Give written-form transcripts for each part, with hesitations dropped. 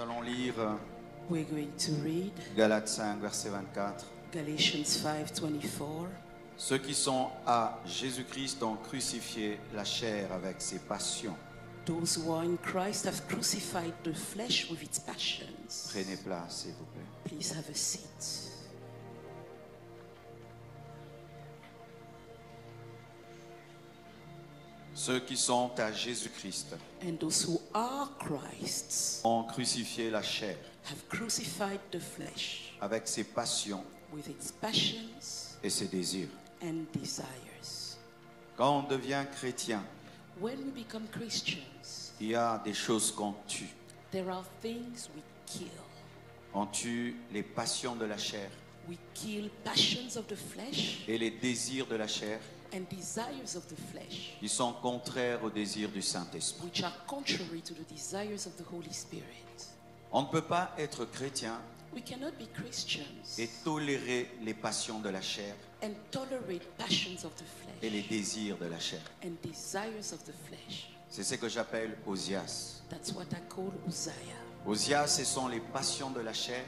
allons lire We're going to read Galates 5, verset 24. Galatians 5:24. Ceux qui sont à Jésus-Christ ont crucifié la chair avec ses passions. Those who are in Christ have crucified the flesh with its passions. Prenez place, s'il vous plaît. Please have a seat. Ceux qui sont à Jésus-Christ And those who are Christ's ont crucifié la chair have crucified the flesh avec ses passions with its passions et ses désirs. and desires. Quand on devient chrétien, When we become Christians, il y a des choses qu'on tue. there are things we kill. On tue les passions de la chair We kill passions of the flesh et les désirs de la chair and desires of the flesh, qui sont contraires aux désirs du Saint-Esprit. which are contrary to the desires of the Holy Spirit. On ne peut pas être chrétien We cannot be Christians et tolérer les passions de la chair and tolerate passions of the et les flesh désirs de la chair. and desires of the flesh. C'est ce que j'appelle Osias. That's what I call Uzziah. Osias, ce sont les passions de la chair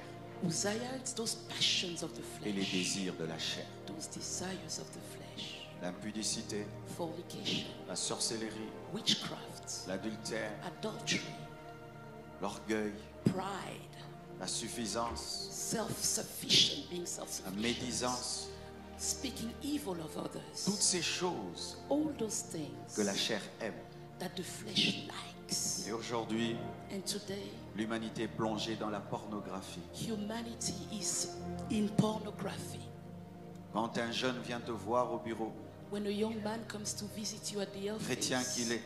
Uzziah, it's those passions of the et les flesh, désirs de la chair. those desires of the flesh. L'impudicité, Fornication, la sorcellerie, witchcraft, l'adultère, adultery, l'orgueil, pride, la suffisance, self-sufficient, being la self-sufficient, médisance. speaking evil of others. Toutes ces choses All those things que la chair aime. that the flesh likes. Et aujourd'hui, And today, l'humanité est plongée dans la pornographie. humanity is in pornography. Quand un jeune vient te voir au bureau, When a young man comes to visit you at the chrétien qu'il office, est,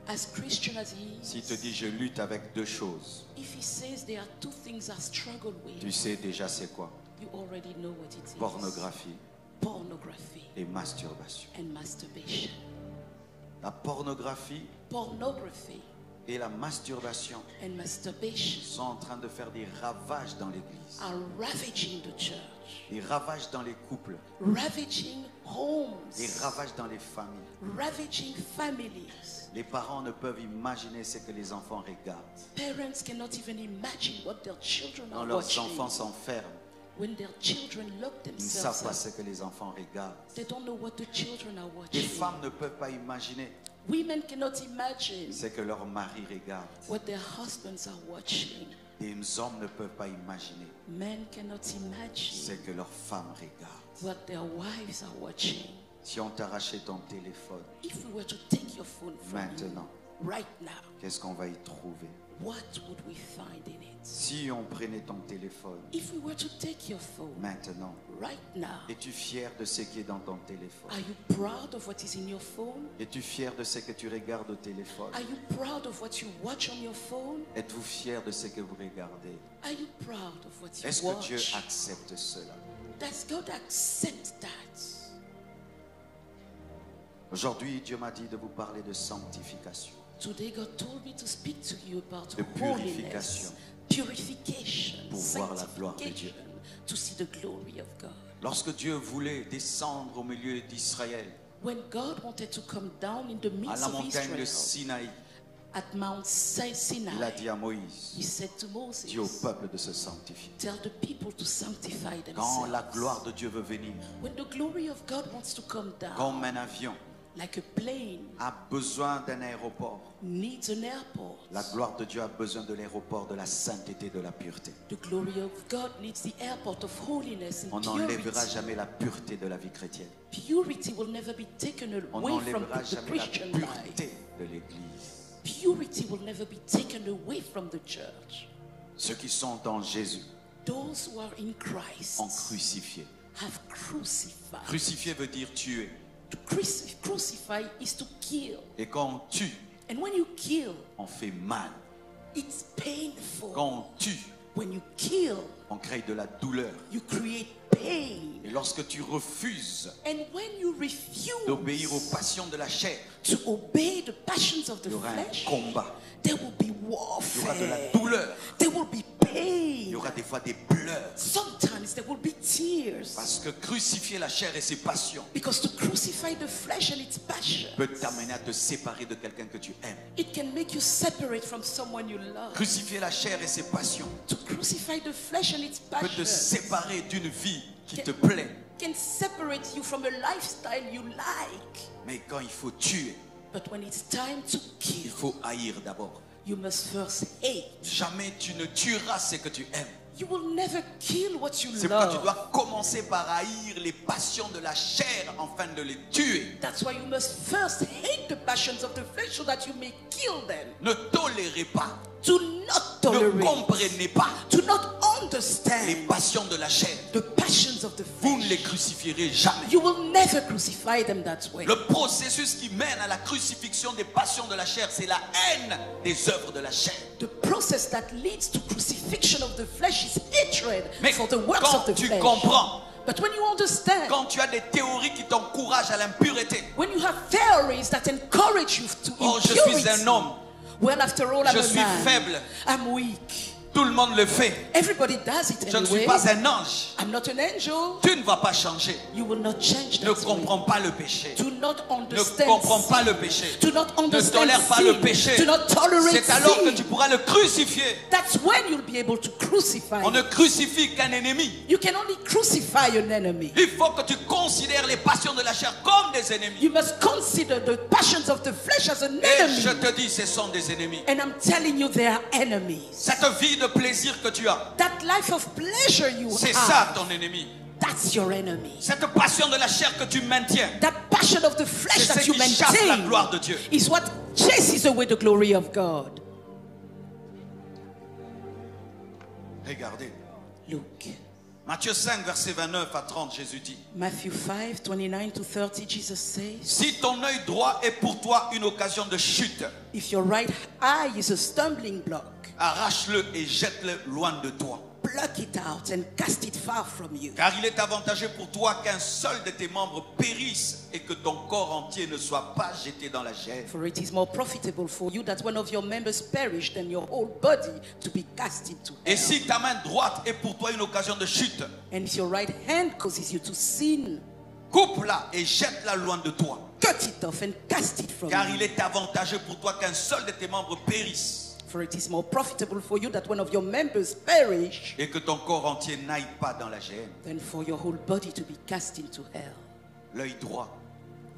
as Christian as he s'il te is, dit je lutte avec deux choses, if he says there are two things I struggle tu with, sais déjà c'est quoi? you already know what it is. Pornographie Pornography et masturbation. and masturbation. La pornographie Pornography et la masturbation and masturbation sont en train de faire des ravages dans l'église, are ravaging the church, des ravages dans les couples, ravaging homes, des ravages dans les familles. ravaging families. Les parents ne peuvent imaginer ce que les enfants regardent. Parents cannot even imagine what their children Quand are leurs watching. enfants s'enferment, When their children lock ils ne savent themselves pas up, ce que les enfants regardent. they don't know what the children are Les watching. femmes ne peuvent pas imaginer Women cannot imagine ce que leur mari regarde. what their husbands are watching. Les hommes ne peuvent pas imaginer Men cannot ce imagine que leurs femmes regardent. what their wives are watching. Si on t'arrachait ton téléphone, If we were to take your phone from maintenant, you right now, qu'est-ce qu'on va y trouver? what would we find in it? Si on prenait ton téléphone, If we were to take your phone maintenant, right now, es-tu fier de ce qui est dans ton téléphone? are you proud of what is in your phone? Es-tu fier de ce que tu regardes au téléphone? Are you proud of what you watch on your phone? Êtes-vous fier de ce que vous regardez? Are you proud of what you Est-ce que Dieu watch? accepte cela? Does God accept that? Aujourd'hui, Dieu m'a dit de vous parler de sanctification. Today God told me to speak to you about De holiness, purification, pour voir la gloire de Dieu. sanctification, to see the glory of God. Lorsque Dieu voulait descendre au milieu d'Israël, When God wanted to come down in the à midst la of montagne de Israel, Sinaï, at Mount Sinai, il a dit à Moïse, he said to dis au Moses, peuple de se sanctifier. tell the people to sanctify Quand la themselves. gloire de Dieu veut venir, When the glory of God wants to come comme down, un avion like a plane a besoin d'un aéroport, needs an airport, la gloire de Dieu a besoin de l'aéroport de la sainteté, de la pureté. the glory of God needs the airport of holiness On and n'enlèvera purity. jamais la pureté de la vie chrétienne. Purity will never be taken On away from n'enlèvera the jamais la Christian life. pureté de l'Église. Purity will never be taken away from the church. Ceux qui sont en Jésus Those who are in Christ ont crucifié. have crucified. Crucifier veut dire tuer. To crucify is to kill. Et quand on tue, And when you kill, on fait mal. it's painful. Quand on tue, When you kill, on crée de la douleur. you create pain. Et lorsque tu refuses And when you refuse d'obéir aux passions de la chair, to obey the passions of the il y aura un flesh, combat. there will be Il y aura de la warfare. douleur. There will be Il pain. y aura des fois des pleurs. Sometimes there will be tears. Parce que crucifier la chair et ses passions Because to crucify the flesh and its passion, peut t'amener à te séparer de quelqu'un que tu aimes. it can make you separate from someone you love. Crucifier la chair et ses passions To crucify the flesh and its peut te passion séparer d'une vie qui te plaît. can separate you from a lifestyle you like. Mais quand il faut tuer, But when it's time to il kill, faut haïr d'abord. you must first hate. Jamais tu ne tueras ce que tu aimes. You will never kill what you C'est pourquoi tu love. dois commencer par haïr les passions de la chair afin de les tuer. That's why you must first hate the passions of the flesh so that you may kill them. Ne tolérez pas, Do not ne tolerate. comprenez pas Do not les understand passions de la chair. the passions of the Vous ne les flesh. crucifierez jamais. You will never crucify them that way. Le processus qui mène à la crucifixion des passions de la chair, c'est la haine des œuvres de la chair. The process that leads to crucifixion of the flesh is hatred Mais for the works quand of the tu flesh. comprends, But when you understand, quand tu as des théories qui t'encouragent à l'impureté, when you have theories that encourage you to oh, je impurity, suis un homme, well, after all, I'm je a suis man. faible, I'm weak. tout le monde le fait, Everybody does it je ne suis anyway. pas un ange, I'm not an angel. tu ne vas pas changer. You will not change Ne that way. comprends pas le péché. Do not Ne understand comprends pas sin. le péché. Do not Ne understand tolère pas sin. le péché. Do not tolerate C'est alors que sin. tu pourras le crucifier. That's when you'll be able to crucify On ne it. crucifie qu'un ennemi. You can only crucify an enemy. Il faut que tu considères les passions de la chair comme des ennemis. You must consider the passions of the flesh as an Et enemy. je te dis, ce sont des ennemis. And I'm telling you, they are enemies. Cette vie de plaisir que tu as, That life of pleasure you c'est ça have, ton ennemi. that's your enemy. Cette passion de la chair que tu maintiens, That passion of the flesh c'est that ce you qui chasse la maintain gloire de Dieu. is what chases away the glory of God. Regardez. Look, Matthieu 5, verset 29 à 30, Jésus dit: Matthew 5, 29 to 30, Jesus says, si ton œil droit est pour toi une occasion de chute, if your right eye is a stumbling block, arrache-le et jette-le loin de toi. pluck it out and cast it far from you. Car il est avantageux pour toi qu'un seul de tes membres périsse et que ton corps entier ne soit pas jeté dans la gêne. For it is more profitable for you that one of your members perish than your whole body to be cast into Et hell. si ta main droite est pour toi une occasion de chute, And if your right hand causes you to sin, coupe-la et jette-la loin de toi. cut it off and cast it from Car you. il est avantageux pour toi qu'un seul de tes membres périsse For it is more profitable for you that one of your members perish et que ton corps entier n'aille pas dans la gêne. than for your whole body to be cast into hell. L'œil droit,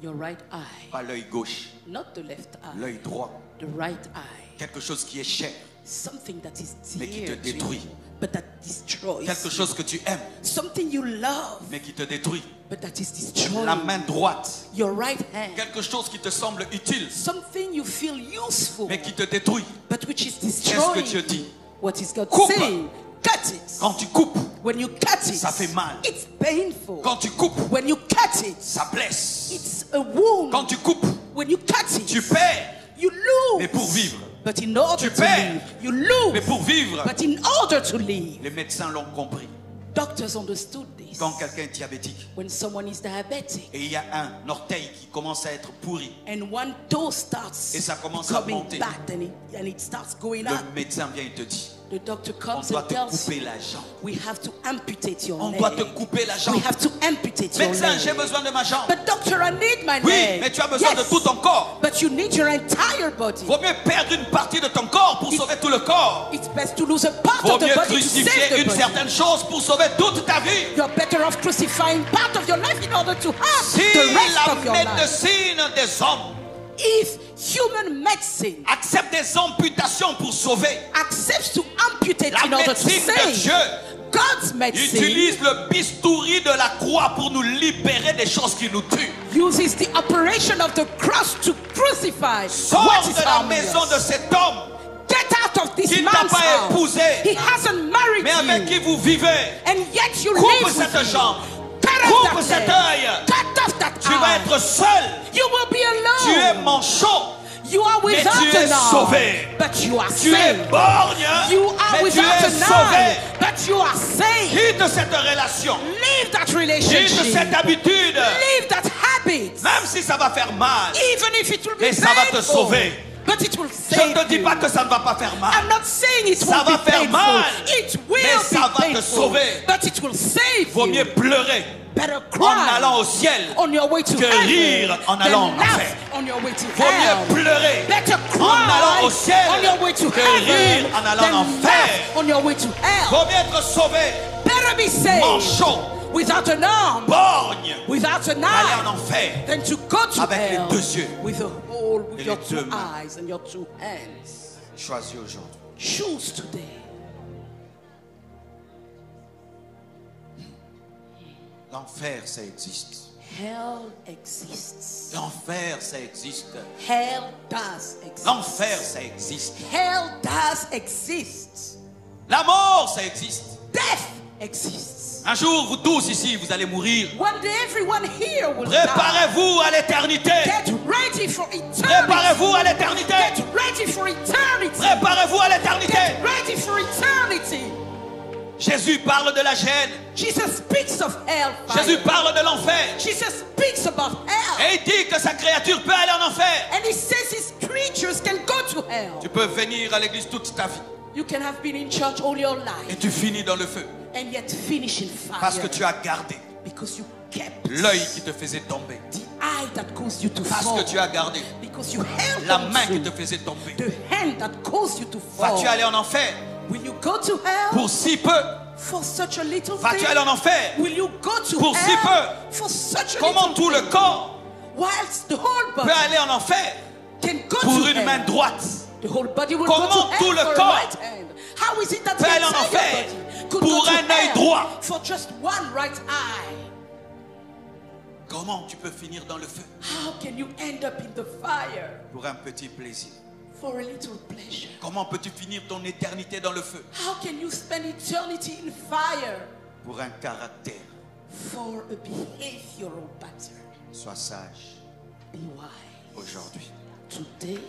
Your right eye, pas l'œil gauche, not the left eye, l'œil droit. the right eye. Quelque chose qui est cher, Something that is mais qui te dear to détruit. you, but that destroys Quelque you. chose que tu aimes, Something you love, mais qui te détruit. but that is destroying La main droite, your right hand. quelque chose qui te semble utile, Something you feel useful, mais qui te détruit. but which is Qu'est-ce que destroying. Dieu dit? What is God Coupe. saying? Cut it. Quand tu coupes, When you cut it, ça fait mal. it's painful. Quand tu coupes, When you cut it, ça blesse. it's a wound. Quand tu coupes, When you cut it, tu perds, you lose. mais pour vivre. But in order Tu to perds. live, you lose. Mais pour vivre, But in order to live, les médecins l'ont compris. doctors understood this. Quand quelqu'un est diabétique When someone is diabetic et il y a un orteil qui commence à être pourri, and one toe starts Et ça commence à becoming monter. bad and it starts going le up, médecin vient et te dit: the doctor on comes doit and te tells couper you, la jambe. we have to amputate your On leg. doit te couper la jambe. We have to amputate your Médecin, j'ai leg. besoin de ma jambe. But doctor, I need my Oui, leg. mais tu as besoin Yes, de tout ton corps. but you need your entire body. Vaut mieux perdre une partie de ton corps pour sauver tout le corps. It's best to lose a part Vaut of the mieux body to save crucifier the une body. certaine chose pour sauver toute ta vie. You're better off crucifying part of your life in order to have Si the rest la of your life. médecine des hommes If human medicine accepte des amputations pour sauver, accepts to amputate la in order to médecine de save, Dieu God's medicine utilise le bistouri de la croix pour nous libérer des choses qui nous tuent. uses the operation of the cross to crucify Sors what is de la maison de harmless. cet homme Get out of this qui ne t'a man's pas house. épousé, He hasn't married mais avec you, qui vous vivez. and yet you Coupe live with cette him. jambe. Cut Coupe off cet that leg. œil. Cut off that Tu vas eye. être seul. You will be Tu es alone. manchot. You are Mais without tu es an eye, sauvé. but you are Tu es saved. borgne. You are Mais tu without es an sauvé. eye, but you are saved. Quitte cette relation. Leave that Quitte relationship. cette habitude. Leave that habit. Même si ça va faire mal. Even if it will be Mais ça va te painful, sauver. but it will Je save ne te dis you. pas que ça ne va pas faire mal. I'm not saying it Ça won't va be faire painful. mal. It will Mais ça va te painful, sauver. but it will save Vaut mieux you. pleurer Better en cry allant au ciel on your way to que heaven rire en allant than en enfer. laugh on your way to Vaut hell. mieux pleurer Better en cry allant au ciel on your way to que heaven rire en allant en than enfer. laugh on your way to hell. Vaut mieux être sauvé, Better be saved manchot, without an arm, borgne, without an aller en eye, enfer. than to go to Avec les hell deux yeux with a hole with et your les two deux mains. eyes and your two hands. Choisis aujourd'hui. Choose today. L'enfer, ça existe. Hell exists. L'enfer, ça existe. Hell does exist. L'enfer, ça existe. Hell does exist. La mort, ça existe. Death exists. Un jour, vous tous ici, vous allez mourir. One day everyone here will die. Préparez-vous à l'éternité. Get ready for eternity. Préparez-vous à l'éternité. Get ready for eternity. Préparez-vous à l'éternité. Get ready for eternity. Jésus parle de la gêne. Jesus speaks of hell. Jésus parle de l'enfer. Jesus speaks about hell. Et il dit que sa créature peut aller en enfer. And he says his creatures can go to hell. Tu peux venir à l'église toute ta vie You can have been in church all your et life tu finis dans le feu. and yet finish in fire. Parce que tu as gardé Because you kept l'œil qui te faisait tomber. the eye that caused you to Parce fall. que tu as gardé Because you held la on main qui to te faisait tomber. the hand that caused you to fall. Vas-tu aller en enfer Will you go to hell pour si peu? for such a little Vas-tu thing? aller en enfer Will you go to pour si hell peu? for such a Comment little tout le thing? corps Whilst the whole peut body aller en enfer can go pour to une main hell. droite? The whole body will Comment go to tout hell le for a corps right hand. How is it that peut the aller en entire enfer body could pour go to un œil hell droit? for just one right eye? Comment tu peux finir dans le feu How can you end up in the fire pour un petit plaisir? for a little pleasure? Comment peux-tu finir ton éternité dans le feu How can you spend eternity in fire pour un caractère? for a behavioral pattern? Sois sage Be wise. aujourd'hui. Today,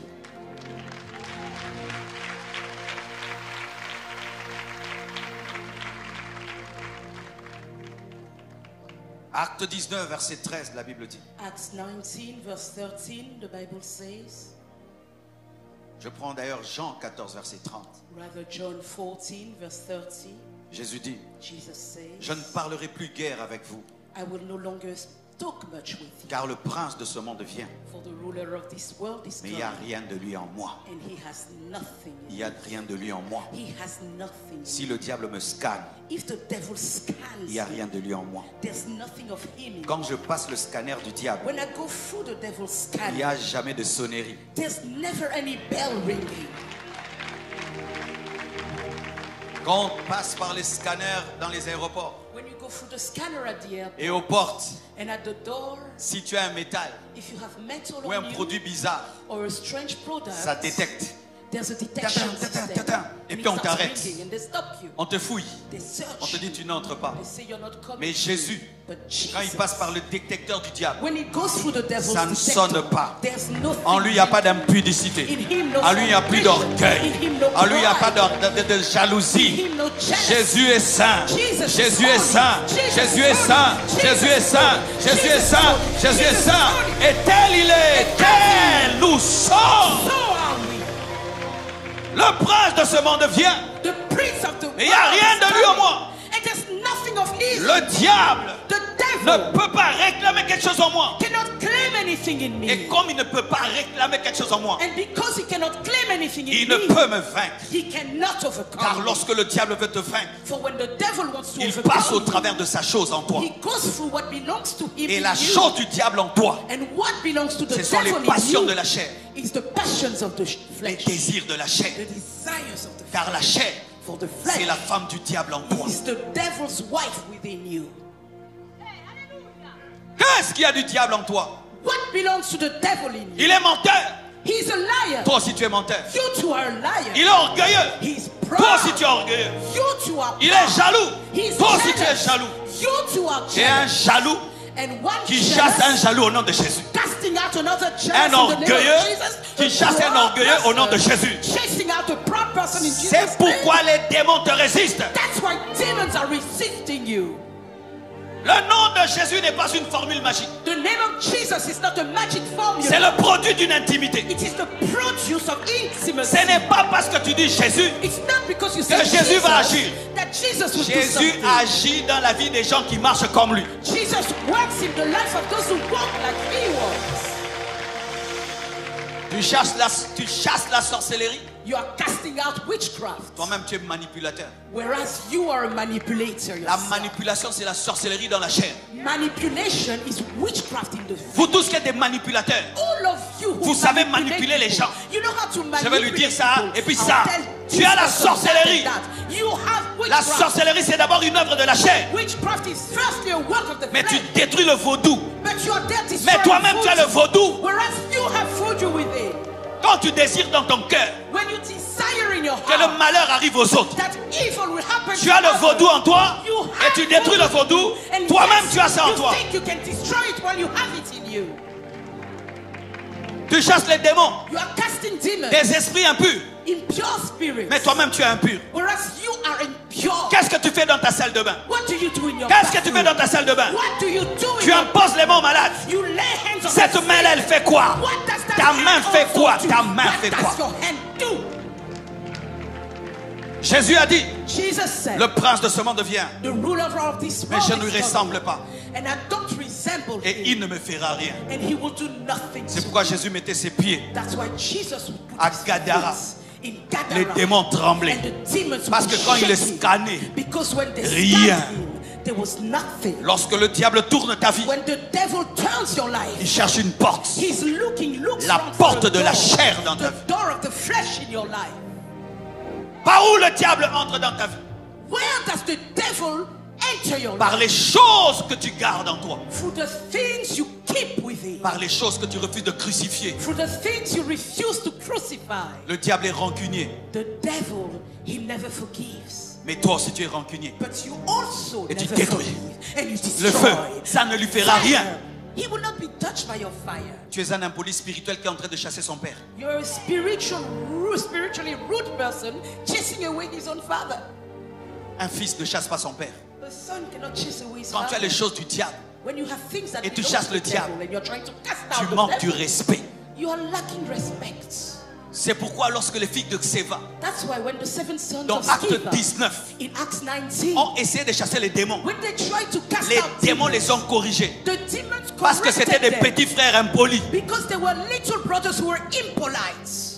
Acte 19, verset 13, la Bible dit. Acts 19, verse 13, the Bible says, Je prends d'ailleurs Jean 14, verset 30. rather John 14, verse 30, Jésus dit, Jesus says, je ne parlerai plus guère avec vous, I will no longer talk much with you, car le prince de ce monde vient, for the ruler of this world is mais il n'y a coming, rien de lui en moi. and he has nothing. Il n'y a rien de lui en moi. He has nothing. Si le diable me scanne, If the devil scans il n'y a me, rien de lui en moi. there's nothing of him in Quand me. je passe le scanner du diable, When I go through the devil's il n'y scanner, a jamais de sonnerie. there's never any bell ringing. Quand on passe par les scanners dans les aéroports When you go through the scanner at the airport et aux portes, and at the door, si tu as un métal if you have metal ou un on you produit bizarre, or a strange product, ça détecte. there's a detection Tatin, tatin, system. tatin. Et And puis it on starts t'arrête. ringing and they stop you. On te fouille. They search. On te dit tu n'entres pas. They say you're not coming. Mais Jésus, But quand il Jesus, passe par le détecteur du diable, when he goes through the devil's ça ne detector, sonne pas. there's nothing. En lui, il n'y a pas d'impudicité. In him, no En lui, il n'y a plus d'orgueil. In him, no En lui, il n'y a pride. pas de jalousie. In him, no jealousy. Jésus est saint. Jesus Jésus is est holy. saint. Jesus Jésus is est holy. saint. Jesus Jésus is est saint. holy. Jésus est Jesus is saint. holy. Jésus est Jesus is saint. holy. Et tel il est, tel nous sommes. So are we. Le prince de ce monde vient. The prince of the Mais il n'y a world rien is de lui en coming. moi. And there's nothing of his. Le diable The ne devil peut pas réclamer quelque chose en moi. cannot claim anything in me. Et comme il ne peut pas réclamer quelque chose en moi, And because he cannot claim anything in il ne me, peut me vaincre. he cannot overcome Car me. lorsque le diable veut te vaincre, For when the devil wants to il overcome passe au you, travers de sa chose en toi. he goes through what belongs to him Et in la you. chose du diable en toi, And what belongs to the ce sont les devil passions in de you la chair, is the passions of the les flesh, désirs de la chair. the desires of the flesh. Car la chair, For the c'est flesh la femme du diable en toi. is the devil's wife within you. Qu'est-ce qu'il y a du diable en toi? What belongs to the devil in you? Il est menteur. He's a liar. Toi aussi tu es menteur. You two are a liar. Il est orgueilleux. He's Toi aussi tu es proud. orgueilleux. You two are Il est proud. jaloux. He's Toi aussi tu es jealous. jaloux. You two are Et un jealous. jaloux And one qui jealous, chasse un jaloux au nom de Jésus. casting out another jealous Un in the name orgueilleux of Jesus. qui A chasse un proud orgueilleux au nom de person Jésus. Chasing out a proud person in Jesus' C'est name. pourquoi les démons te résistent. That's why demons are resisting you. Le nom de Jésus n'est pas une formule magique. The name of Jesus is not a magic formula. C'est le produit d'une intimité. It is the produce of intimacy. Ce n'est pas parce que tu dis Jésus It's not because you que say Jésus va Jesus agir. that that Jesus would do Jésus something. agit dans la vie des gens qui marchent comme lui. Jesus works in the life of those who walk like he walks. Tu chasses la sorcellerie. You are casting out witchcraft. Toi-même, tu es manipulateur. Whereas you are a manipulator La yourself. manipulation, c'est la sorcellerie dans la chair. Manipulation is witchcraft in the Vous tous qui êtes des manipulateurs, all of you who vous savez manipulate manipuler les people. gens. You know how to manipulate Je vais lui dire ça, people. et puis I'll ça. tell Tu as la this person sorcellerie. that. You have La witchcraft. sorcellerie, c'est d'abord une œuvre de la chair. Witchcraft is firstly a work of the Mais tu flesh. détruis le vaudou. But you are there to Mais toi-même, tu as le vaudou. Whereas you have voodoo with it. Quand tu désires dans ton cœur When you desire in your que le heart malheur arrive aux autres, that evil will happen tu as to le others, vaudou en toi you et have tu détruis le vaudou. and Toi-même, yes, tu as ça en you toi. think you can destroy it while you have it in you. Tu chasses les démons, You are casting demons, des esprits impurs. impure spirits. Mais toi-même, tu es impur. Whereas you are impure. Qu'est-ce que tu fais dans ta salle de bain? What do you do in your Qu'est-ce que tu fais bathroom? dans ta salle de bain? What do you do in Tu your imposes les mains aux malades. You lay hands on Cette the sick. main-là, elle fait quoi? What does that Ta hand main fait also quoi? do? Ta main What fait does quoi? your hand do? Jésus a dit, Jesus said, le prince de ce monde vient, the ruler of this mais world je ne lui is ressemble coming, pas. and I don't resemble Et him, il ne me fera rien. and he will do nothing C'est to pourquoi me. Jésus mettait ses pieds. That's why Jesus would put À his Gadara. feet in Gadara, Les démons tremblaient. and the demons Parce would que quand il les shake him. scannait, Because when they rien. scanned him, there was nothing. lorsque le diable tourne ta vie, When the devil turns your il life, cherche une porte. he's looking La around for porte a de la door, chair dans ta the vie. door of the flesh in your life. Par où le diable entre dans ta vie? Where does the devil enter your Par life? les choses que tu gardes en toi. Through the things you keep within. Par les choses que tu refuses de crucifier. Through the things you refuse to crucify. Le diable est rancunier. The devil, he never forgives. Mais toi aussi tu es rancunier. But you also Et tu never détruis. forgive. And you Le feu, destroy. ça ne lui fera rien. Fire, he will not be touched by your fire. Tu es un impoli spirituel qui est en train de chasser son père. You're a spiritually rude person chasing away his own father. Un fils ne chasse pas son père. The son cannot chase away his Quand tu as father. les choses du diable, When you have things that et tu belong chasses to le the devil diable, and you're trying to cast tu out the manques du devil, respect. you are lacking respect. C'est pourquoi lorsque les filles de Séva, That's why when the seven sons dans of Acte Sceva, 19, in Acts 19, ont essayé de chasser les démons, when they tried to cast les out démons demons, les ont corrigés. the demons Parce que c'était des corrected them petits frères impolis. because they were little brothers who were impolite.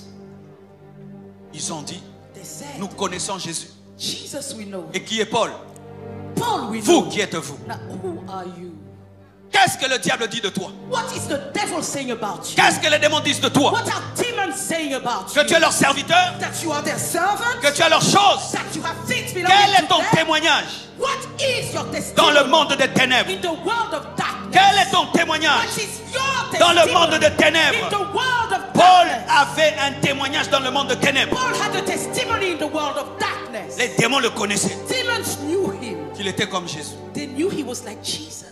Ils ont dit, They said, nous connaissons Jésus. Jesus we know, Et qui est Paul? Paul we Vous, know. qui êtes-vous? Now, who are you? Qu'est-ce que le diable dit de toi? What is the devil saying about you? Qu'est-ce que les démons disent de toi? What are demons saying about Que you? tu es leur serviteur? That you are their servant? Que tu as leurs choses? That you have things belonging Quel est to ton them? témoignage What is your dans testimony le monde des ténèbres? in the world of darkness? Quel est ton témoignage What is your dans le testimony monde des in ténèbres? the world of Paul darkness? avait un témoignage dans le monde des ténèbres. Paul had a testimony in the world of darkness. Les démons le connaissaient. Demons knew him. Qu'il était comme Jésus. They knew he was like Jesus.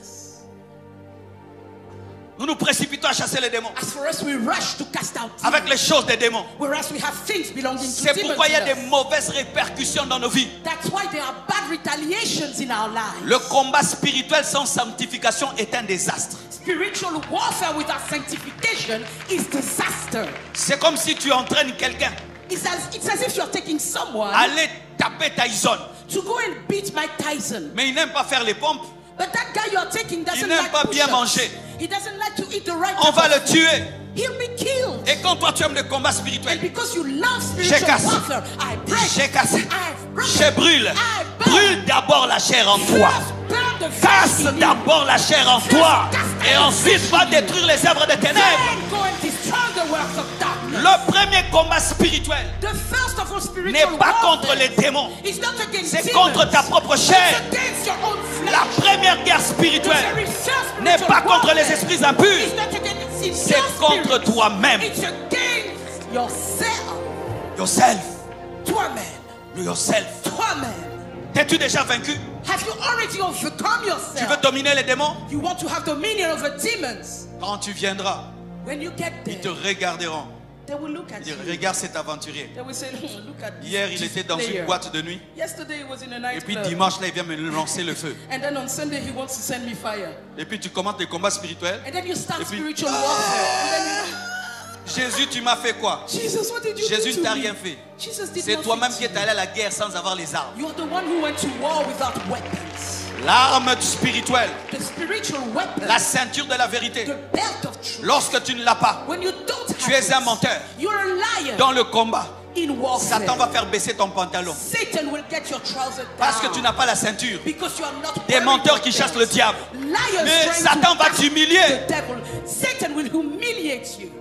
Nous nous précipitons à chasser les démons As for us, we rush to cast out avec demons, les choses des démons. whereas we have things belonging to C'est demons. pourquoi il y a in des us. mauvaises répercussions dans nos vies. That's why there are bad retaliations in our lives. Le combat spirituel sans sanctification est un désastre. Spiritual warfare without sanctification is disaster. C'est comme si tu entraînes quelqu'un It's as if you're taking someone à aller taper Tyson. to go and beat Mike Tyson. Mais il n'aime pas faire les pompes. But that guy you're taking doesn't Il n'aime like pas bien push-ups. manger. He doesn't like to eat the right On type va of le food. tuer. He'll be killed. Et quand toi tu aimes le combat spirituel, And because you love J'ai spiritual cassé. warfare, I break. j'ai cassé, I've broken. je brûle. I burn. Brûle d'abord la chair en toi. First burn the Casse flesh in you. d'abord la chair en toi. Et ensuite va détruire les œuvres des ténèbres. Then go and destroy the works of darkness. Le premier combat spirituel The first of all spiritual n'est pas contre warfare les démons. is not against C'est demons. contre ta propre It's chair. against your own flesh. La première guerre The spirituelle very first n'est spiritual pas contre les warfare esprits impurs. is not against C'est your contre spirit. toi-même. It's against yourself. Yourself. Toi-même. Yourself. Toi-même. T'es-tu déjà vaincu? Have you already overcome Tu yourself? veux dominer les démons? You want to have dominion over demons. Quand tu viendras, When you get ils te there, regarderont. they will look at Dire, you. regarde cet aventurier. They will say, look at this Hier, il était dans player. une boîte de nuit. Yesterday he was in a Et puis nightclub. dimanche, là, il vient me lancer le feu. And then on Sunday he wants to send me fire. Et puis tu commences les combats spirituels. And then you start Et puis- spiritual warfare. And then Jésus, tu m'as fait quoi? Jesus, what did you Jésus do ne to t'a me? rien fait. Jesus did C'est nothing toi-même to qui es you. allé à la guerre sans avoir les armes. You are the one who went to war without weapons. L'arme spirituelle, The spiritual weapon, la ceinture de la vérité. the belt of truth. Lorsque tu ne l'as pas, When you don't tu have es un it, menteur. you're a liar Dans le combat, in warfare. Satan va faire baisser ton pantalon. Satan will get your trousers down. Parce que tu n'as pas la ceinture. Because you are not Des wearing menteurs your qui belt. chassent le diable. Liars Mais trying Satan to va cast t'humilier. the devil. Satan will humiliate you.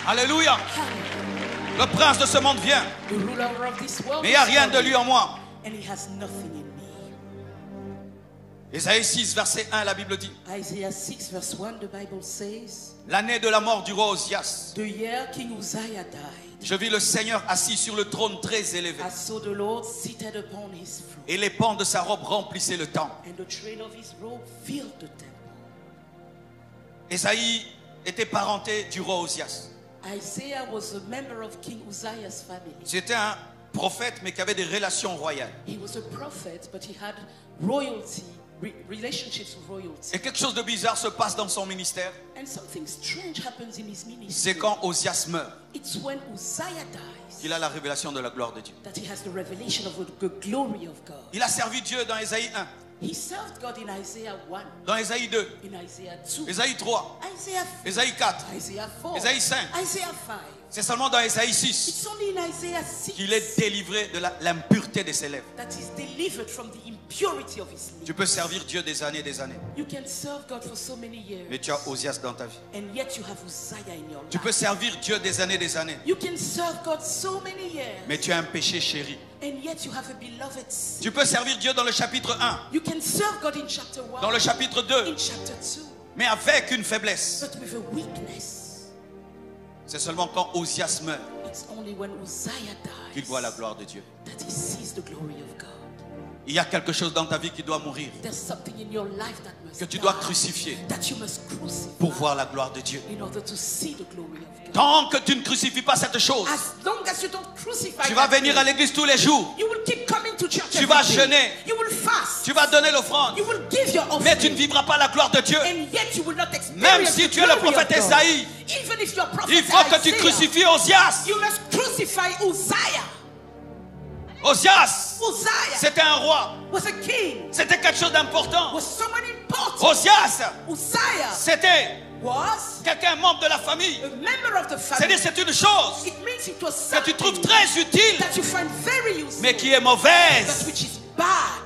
Alléluia. Le prince de ce monde vient. The ruler of this world Mais il n'y a is rien de coming, lui en moi. and he has nothing in me. Ésaïe 6, verset 1, la Bible dit: Isaiah 6 verse 1, the Bible says, l'année de la mort du roi Osias, the year King Uzziah died, je vis le Seigneur assis sur le trône très élevé, I saw the Lord seated upon his throne, et les pans de sa robe remplissaient le temple. and the train of his robe filled the temple. Ésaïe était parenté du roi Osias. Isaiah was a member of King Uzziah's family. C'était un prophète, mais qui avait des relations royales. He was a prophet, but he had royalty, relationships with royalty. Et quelque chose de bizarre se passe dans son ministère. And something strange happens in his ministry. C'est quand Osias meurt It's when Uzziah dies qu'il a la révélation de la gloire de Dieu. that he has the revelation of the glory of God. Il a servi Dieu dans Ésaïe 1, He served God in Isaiah 1, dans Ésaïe 2, in Isaiah 2, Ésaïe 3, Isaiah 4, Ésaïe 4. Isaiah 4, Ésaïe 5. Isaiah 5. C'est seulement dans Ésaïe 6 It's only in Isaiah 6 qu'il est délivré de l'impureté de ses lèvres. that he's delivered from the impurity of his lips. Tu peux servir Dieu des années et des années, You can serve God for so many years, mais tu as Osias dans ta vie. and yet you have Uzziah in your Tu peux life. servir Dieu des années et des années, You can serve God so many years, mais tu as un péché chéri. and yet you have a beloved sin. Tu peux servir Dieu dans le chapitre 1, You can serve God in chapter 1, dans le chapitre 2, in chapter 2, mais avec une faiblesse. but with a weakness. C'est seulement quand Osias meurt It's only when Uzziah qu'il dies voit la gloire de Dieu. that he sees the glory of God. Il y a quelque chose dans ta vie qui doit mourir, There's something in your life that must que tu dois die, crucifier that you must crucify pour voir la gloire de Dieu. in order to see the glory of God. Tant que tu ne crucifies pas cette chose, As long as you don't crucify tu vas that venir thing, à l'église tous les jours, you will keep coming to church tu every vas day. jeûner, You will fast. tu vas donner l'offrande, You will give your mais tu ne offering. vivras pas la gloire de Dieu. And yet you will not experience Même si the tu es le glory prophète of God. Esaïe, Even if you're prophet il faut que tu Isaiah, crucifies Osias. you must crucify Uzziah. Osias, Uzziah c'était un roi, was a king, c'était quelque chose d'important. was someone important. Osias, Uzziah c'était was quelqu'un membre de la famille. a member of the family. C'est-à-dire c'est une chose It means it was que tu something trouves très utile, that you find very useful, mais qui est but mauvaise. which is bad.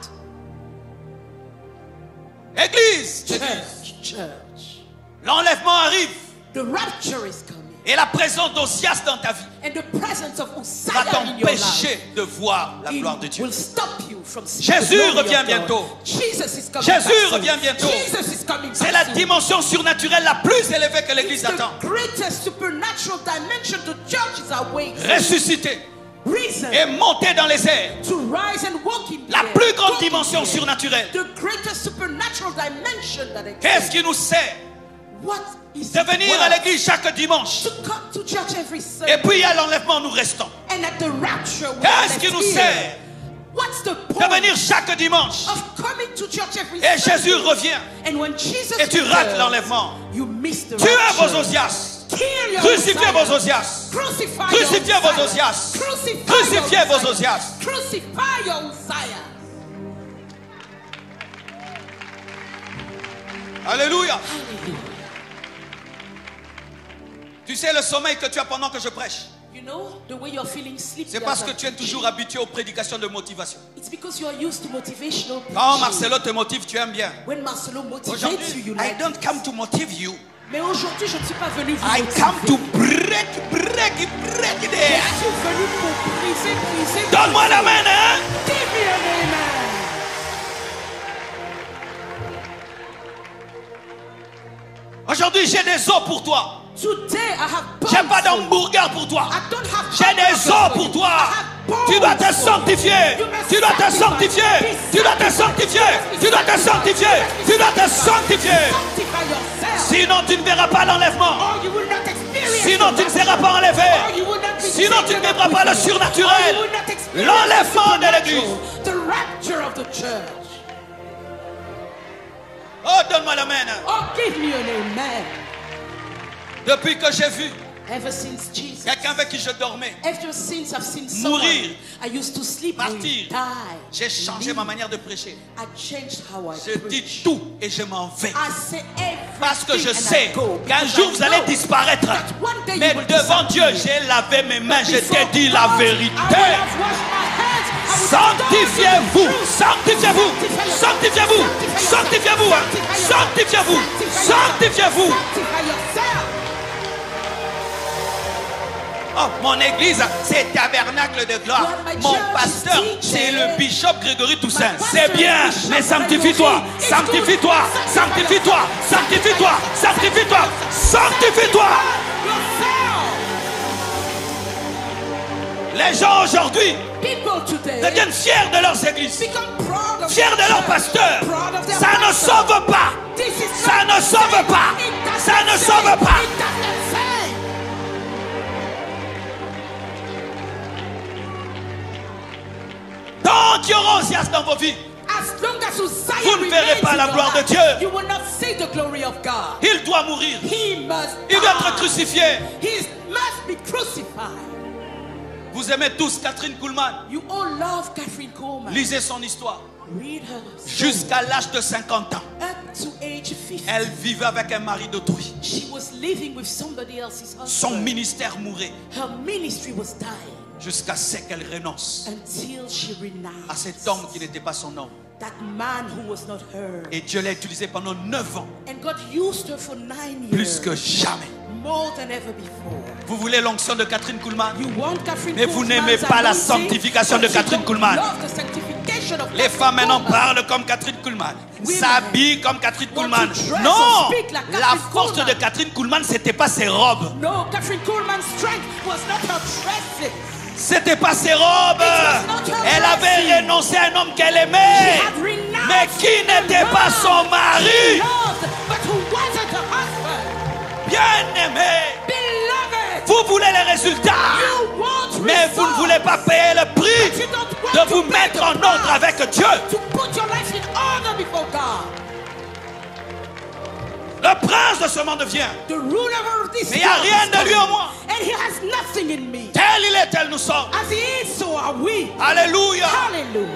Église, Church. l'enlèvement arrive The rapture is coming. et la présence d'Osias dans ta vie And the presence of va Uzziah in your life t'empêcher de voir la gloire de it Dieu. will stop you from seeing Jésus the glory revient of God. bientôt. Jesus is coming Jésus back soon. revient bientôt. Jesus is coming C'est back la soon. dimension surnaturelle la plus élevée que l'Église It's attend. the greatest supernatural dimension the church is awaiting. Ressusciter Reason et monter dans les airs. to rise and walk in the La air. plus grande Walk in dimension the air. surnaturelle. The greatest supernatural dimension that Qu'est-ce exists. qui nous sert What is de it venir worth à l'église chaque dimanche to come to church every et Sunday, puis à l'enlèvement nous restons? and at the rapture we Qu'est-ce are qui nous left sert here? What's the de point venir chaque dimanche of coming to church every et Sunday? Jésus revient And when Jesus et tu rates returns, l'enlèvement? you miss the Tuez rapture. vos Osias. Kill your Crucifiez Uzziah. vos Osias. Crucify Crucifiez your vos Uzziah. Osias. Crucify Crucifiez your vos Uzziah. Osias. Crucify your Uzziah. Alléluia. Hallelujah. Tu sais le sommeil que tu as pendant que je prêche, You know the way you're feeling sleepy. c'est parce as que I'm tu es preaching. toujours habitué aux prédications de motivation. It's because you are used to motivational Quand preaching. Marcelo te motive, tu aimes bien. When Marcelo motivates Aujourd'hui, you, you I like don't it. come to motive you. Mais aujourd'hui, je ne suis pas venu vous I motiver. come to break Je there. suis venu pour briser. Donne-moi la main, hein? Give me an amen. Aujourd'hui, j'ai des os pour toi. Today, I have J'ai bones pas for you. d'hamburger pour toi. I don't have J'ai des hamburgers os for pour you. toi. I have bones Tu dois te for you. sanctifier. You must Tu dois te sanctify. sanctifier. Be Tu dois te sanctifier. Tu dois te sanctifier. Tu dois te sanctifier. Sanctify yourself. Sinon, tu ne verras pas l'enlèvement. Or you will not experience Sinon, tu ne seras pas Or enlevé. you will not be Sinon, tu ne taken vivras up pas le with you. surnaturel. Or you will not experience L'enlèvement the de l'église. supernatural. The rapture of the church. Oh, donne-moi l'amen. Oh, give me an amen. Depuis que j'ai vu Ever since Jesus, quelqu'un avec qui je dormais, ever since I've seen someone mourir, I used to sleep with, partir, die, j'ai changé ma manière de prêcher. I changed how I Je dis preach. tout et je m'en vais. I say everything Parce que je and sais I go, qu'un because jour I vous allez know disparaître. that one day you Mais will devant Dieu, disappear. j'ai lavé mes mains, je Before t'ai dit la God, I vérité. will have washed my hands. I will Sanctifiez-vous, tell you the truth. sanctifiez-vous, sanctifiez-vous, sanctifiez-vous, sanctifiez-vous, sanctifiez-vous. Sanctify yourself. Oh, mon église, c'est tabernacle de gloire. Mon pasteur, c'est le bishop Grégory Toussaint. C'est bien, mais sanctifie-toi, sanctifie-toi, sanctifie-toi, sanctifie-toi, sanctifie-toi, sanctifie-toi. Les gens aujourd'hui People today deviennent fiers de leurs églises, become proud of fiers de their leur church, pasteur. proud of their Ça ne pastor. sauve pas. This is Ça not ne sauve saving. pas. It doesn't Ça ne save. sauve pas. It doesn't save. Tant qu'il y aura enthousiasme dans vos vies, As long as Uzziah vous ne verrez remains pas in la your gloire de life, Dieu. you will not see the glory of God. il doit mourir. He must Il doit être die. crucifié. He must be crucified. Vous aimez tous Catherine Kuhlman. You all love Catherine Coleman. Lisez son histoire. Read her story. Jusqu'à l'âge de 50 ans, Up to age 50. elle vivait avec un mari d'autrui. She was living with somebody else's husband. Son ministère mourait Her ministry was dying jusqu'à ce qu'elle renonce until she à renounced cet homme qui n'était pas son homme. that man who was not her. Et Dieu l'a utilisé pendant 9 ans, And God used her for 9 plus years. que jamais. More than ever before. Vous voulez l'onction de Catherine Kuhlman? You want Catherine Mais vous Kuhlman's n'aimez pas la anointing, sanctification but de you Catherine don't Kuhlman. love the sanctification of Les Catherine femmes maintenant Kuhlman. parlent comme Catherine Kuhlman, Women s'habillent comme Catherine want Kuhlman. to dress Non, or speak like la Catherine force Kuhlman. de Catherine Kuhlman, c'était pas ses robes. No, Catherine Kuhlman's strength was not her dressing. C'était pas ses robes. was not her Elle avait dressing. renoncé à un homme qu'elle aimait, She had renounced mais qui n'était the pas love son she mari. loved, but who wasn't her husband. Bien-aimé, Beloved, vous voulez les résultats, you want mais vous ne results, voulez pas payer le but prix you don't want de to vous pay mettre the en ordre price avec Dieu. to put your life in order before God. Le prince de ce monde vient. The ruler of this Mais il n'y a world rien is de lui coming, en moi. and he has nothing in me. Tel il est, tel nous sommes. As he is, so are we. Alléluia. Hallelujah.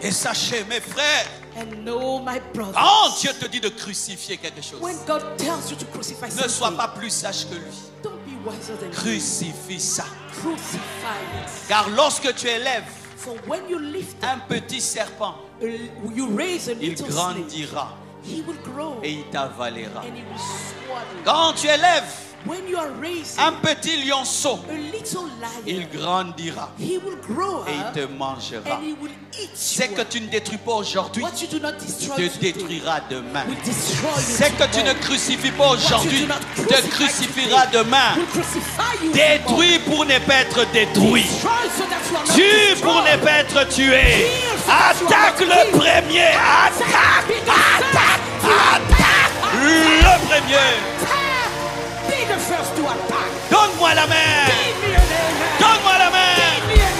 Et sachez, mes frères, And know, my brothers, quand Dieu te dit de crucifier quelque chose, when God tells you to crucify ne sois something, pas plus sage que lui. don't be wiser than him. Crucifie ça. Crucify it. Car lorsque tu élèves For when you lift un petit serpent, up, you raise a il little snake, grandira he will grow et il t'avalera. and he will swallow. Quand tu élèves When you are raising un petit lionceau, a little il lion, grandira he will grow et il up te mangera. and he will eat C'est you que up. tu ne détruis pas aujourd'hui, What you do not destroy te today détruira demain. will destroy you C'est que tu ne tomorrow. crucifies pas aujourd'hui, te crucify crucifieras today demain. will crucify you Détruis pour ne pas être détruit. tomorrow. Destroy so that you are not Tue pour ne destroyed. pas être tué. Attaque le premier. Attaque, attaque, attaque le premier. Be the first to attack. Donne-moi la main. Give me an amen. Donne-moi la main. Give me an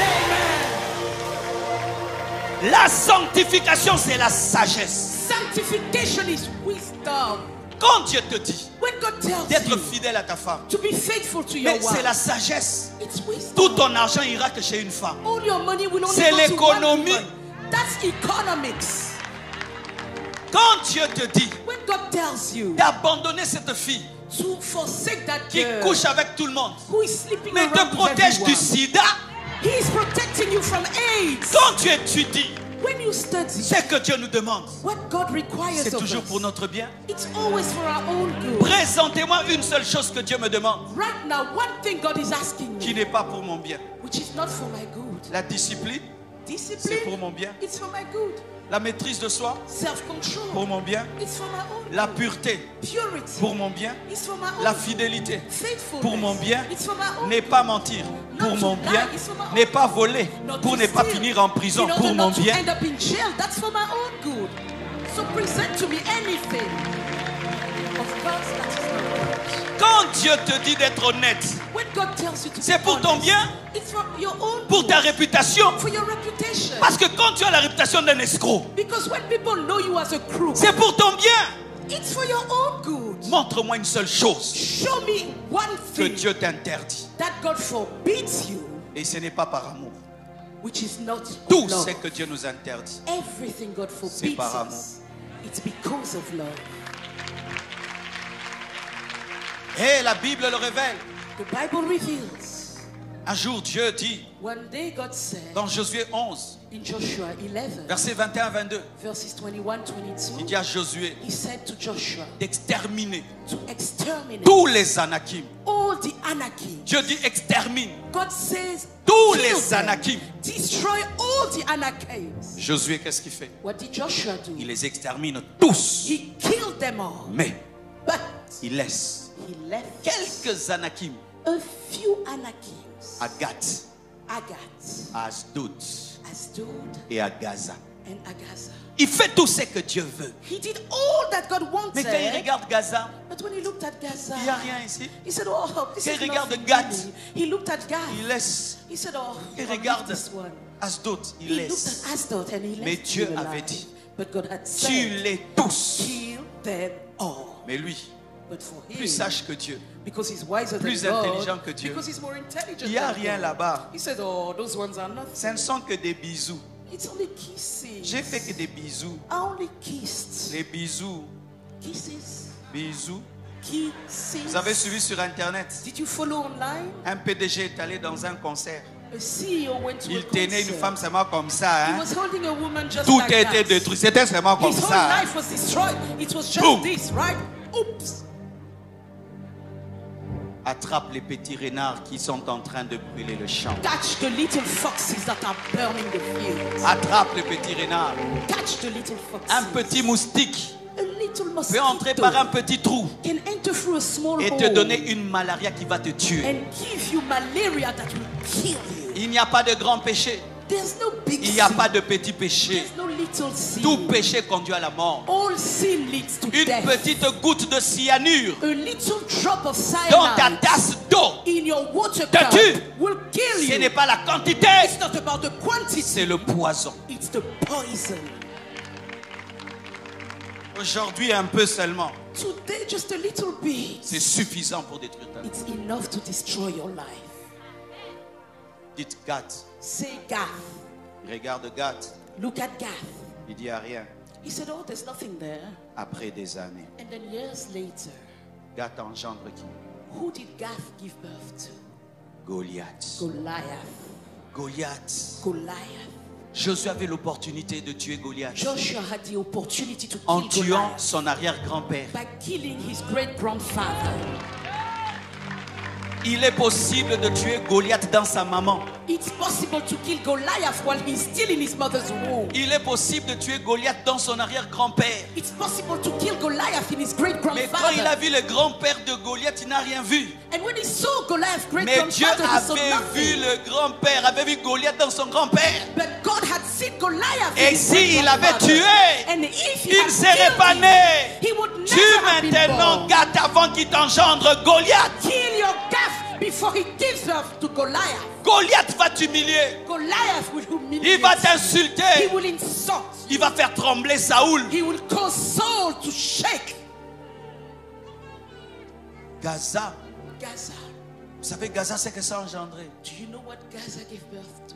amen. La sanctification, c'est la sagesse. Sanctification is wisdom. Quand Dieu te dit When God tells d'être you fidèle à ta femme, to be faithful to your mais c'est la wife, sagesse. it's wisdom. Tout ton argent ira que chez une femme. All your money will only C'est go to one l'économie. woman. That's economics. Quand Dieu te dit When God tells you d'abandonner cette fille to forsake that qui girl couche avec tout le monde, who is sleeping mais around te with protège du everyone, sida, He is protecting you from AIDS. quand tu étudies, When you study, c'est que Dieu nous demande. what God requires C'est of toujours us, pour notre bien. it's always for our own good. Présentez-moi une seule chose que Dieu me demande, Right now, one thing God is asking qui me, n'est pas pour mon bien. which is not for my good. La discipline, Discipline, c'est pour mon bien. it's for my good. La maîtrise de soi, Self-control, pour mon bien. it's for my own La good. pureté, Purity, pour mon bien. it's for my own La good. fidélité, Faithfulness, pour mon bien. it's for my own N'est good. pas mentir, pour mon bien. N'est pas voler, Not pour to ne pas steal, finir en prison, in order pour mon not to bien. end up in jail, that's for my own good. So present to me anything of God's that is not yours. Quand Dieu te dit d'être honnête, When God tells you to c'est be pour ton honest, bien, it's for your own pour ta good, réputation. for your reputation. Parce que quand tu as la réputation d'un escroc, Because when people know you as a crook, c'est pour ton bien. it's for your own good. Montre-moi une seule chose Show me one que thing Dieu t'interdit. that God forbids you, Et ce n'est pas par amour. which is not Tout love. ce que Dieu nous interdit. Everything God forbids par amour. us, it's because of love. Et la Bible le révèle. The Bible reveals. Un jour, Dieu dit One day God said dans Josué 11, in Joshua 11, versets 21-22, verses 21, il 22, dit à Josué he said to Joshua d'exterminer to exterminate tous les Anakim. all the Anakim. Dieu dit extermine God says tous kill les them. Anakim. Destroy all the Anakims. Josué, qu'est-ce qu'il fait? What did Joshua do? Il les extermine tous. He killed them all. Mais But il laisse he left quelques Anakim a few Anakims. à Gath, Agat, à Asdod Asdod, et à Gaza. and Agaza. Il fait tout ce que Dieu veut. He did all that God Mais quand il wanted. regarde Gaza, But when he looked at Gaza, il n'y a rien ici. he said, oh, this Quand is il regarde nothing Gath, really. He looked at Gath. il laisse. He said, oh, Il I'll leave regarde this one. Asdod, il He looked laisse. at Asdod and he Mais left Dieu him avait alive. dit, But God had said, tue-les tous. kill them all. Mais lui, But for him, plus sage que Dieu, because he's wiser plus than God, intelligent que Dieu, because he's more intelligent il n'y a than rien God, là-bas. he said, oh, those ones are nothing. Ce ne sont que des bisous. It's only kisses. J'ai fait que des bisous. I only kissed. Les bisous, Kisses. bisous. Kisses. Vous avez suivi sur Internet. Did you follow online? Un PDG est allé dans un concert. A CEO went to Il a tenait une concert. femme seulement comme ça. He Hein? was holding a woman just Tout like a été that. détruit. C'était seulement comme His whole ça. Hein? life was destroyed. It was just Boom. this, right? Oops. Attrape les petits renards qui sont en train de brûler le champ. Catch the little foxes that are burning the fields. Attrape les petits renards. Catch the little foxes. Un petit moustique A little peut mosquito entrer par un petit trou can enter through a small et te hole donner une malaria qui va te tuer. and give you malaria that will kill you. Il n'y a pas de grand péché. There's no big Il n'y a sin. pas de petit péché. There's no little sin. Tout péché conduit à la mort. All sin leads to Une death. petite goutte de cyanure A little drop of dans ta cyanide tasse d'eau, in your water te cup tue. will kill ce you. n'est pas la quantité, It's not about the quantity. c'est le poison. It's the poison. Aujourd'hui, un peu seulement, Today, just a little bit. c'est suffisant pour détruire ta vie. It's enough to destroy your life. Dites Gath. Say Gath. Il regarde Gath. Look at Gath. Il dit à rien. He said, oh, there's nothing there. Après des années, And then years later, Gath engendre qui? who did Gath give birth to? Goliath. Goliath. Goliath. Goliath. Josué avait l'opportunité de tuer Goliath Joshua had the opportunity to en kill tuant Goliath son arrière-grand-père. by killing his great-grandfather. Il est possible de tuer Goliath dans sa maman. It's possible to kill Goliath while he's still in his mother's womb. Il est possible de tuer Goliath dans son arrière-grand-père. It's possible to kill Goliath in his Mais quand il a great-grandfather. vu le grand-père de Goliath, il n'a rien vu. And when he saw Goliath's Mais Dieu great-grandfather, he saw avait vu nothing. le grand-père, avait vu Goliath dans son grand-père. But God had seen Goliath Et in his s'il avait great-grandfather. tué, And if he il had ne serait pas killed him, né. he would Tue never have been maintenant born. Gath avant qu'il t'engendre Goliath. Kill your Gath before he gives birth to Goliath. Goliath va t'humilier. Goliath will Il humiliate va you. He t'insulter. will insult. Il va faire trembler Saoul. He will cause Saul to shake. Gaza. Gaza. Vous savez, Gaza, c'est que ça a engendré. Do you know what Gaza gave birth to?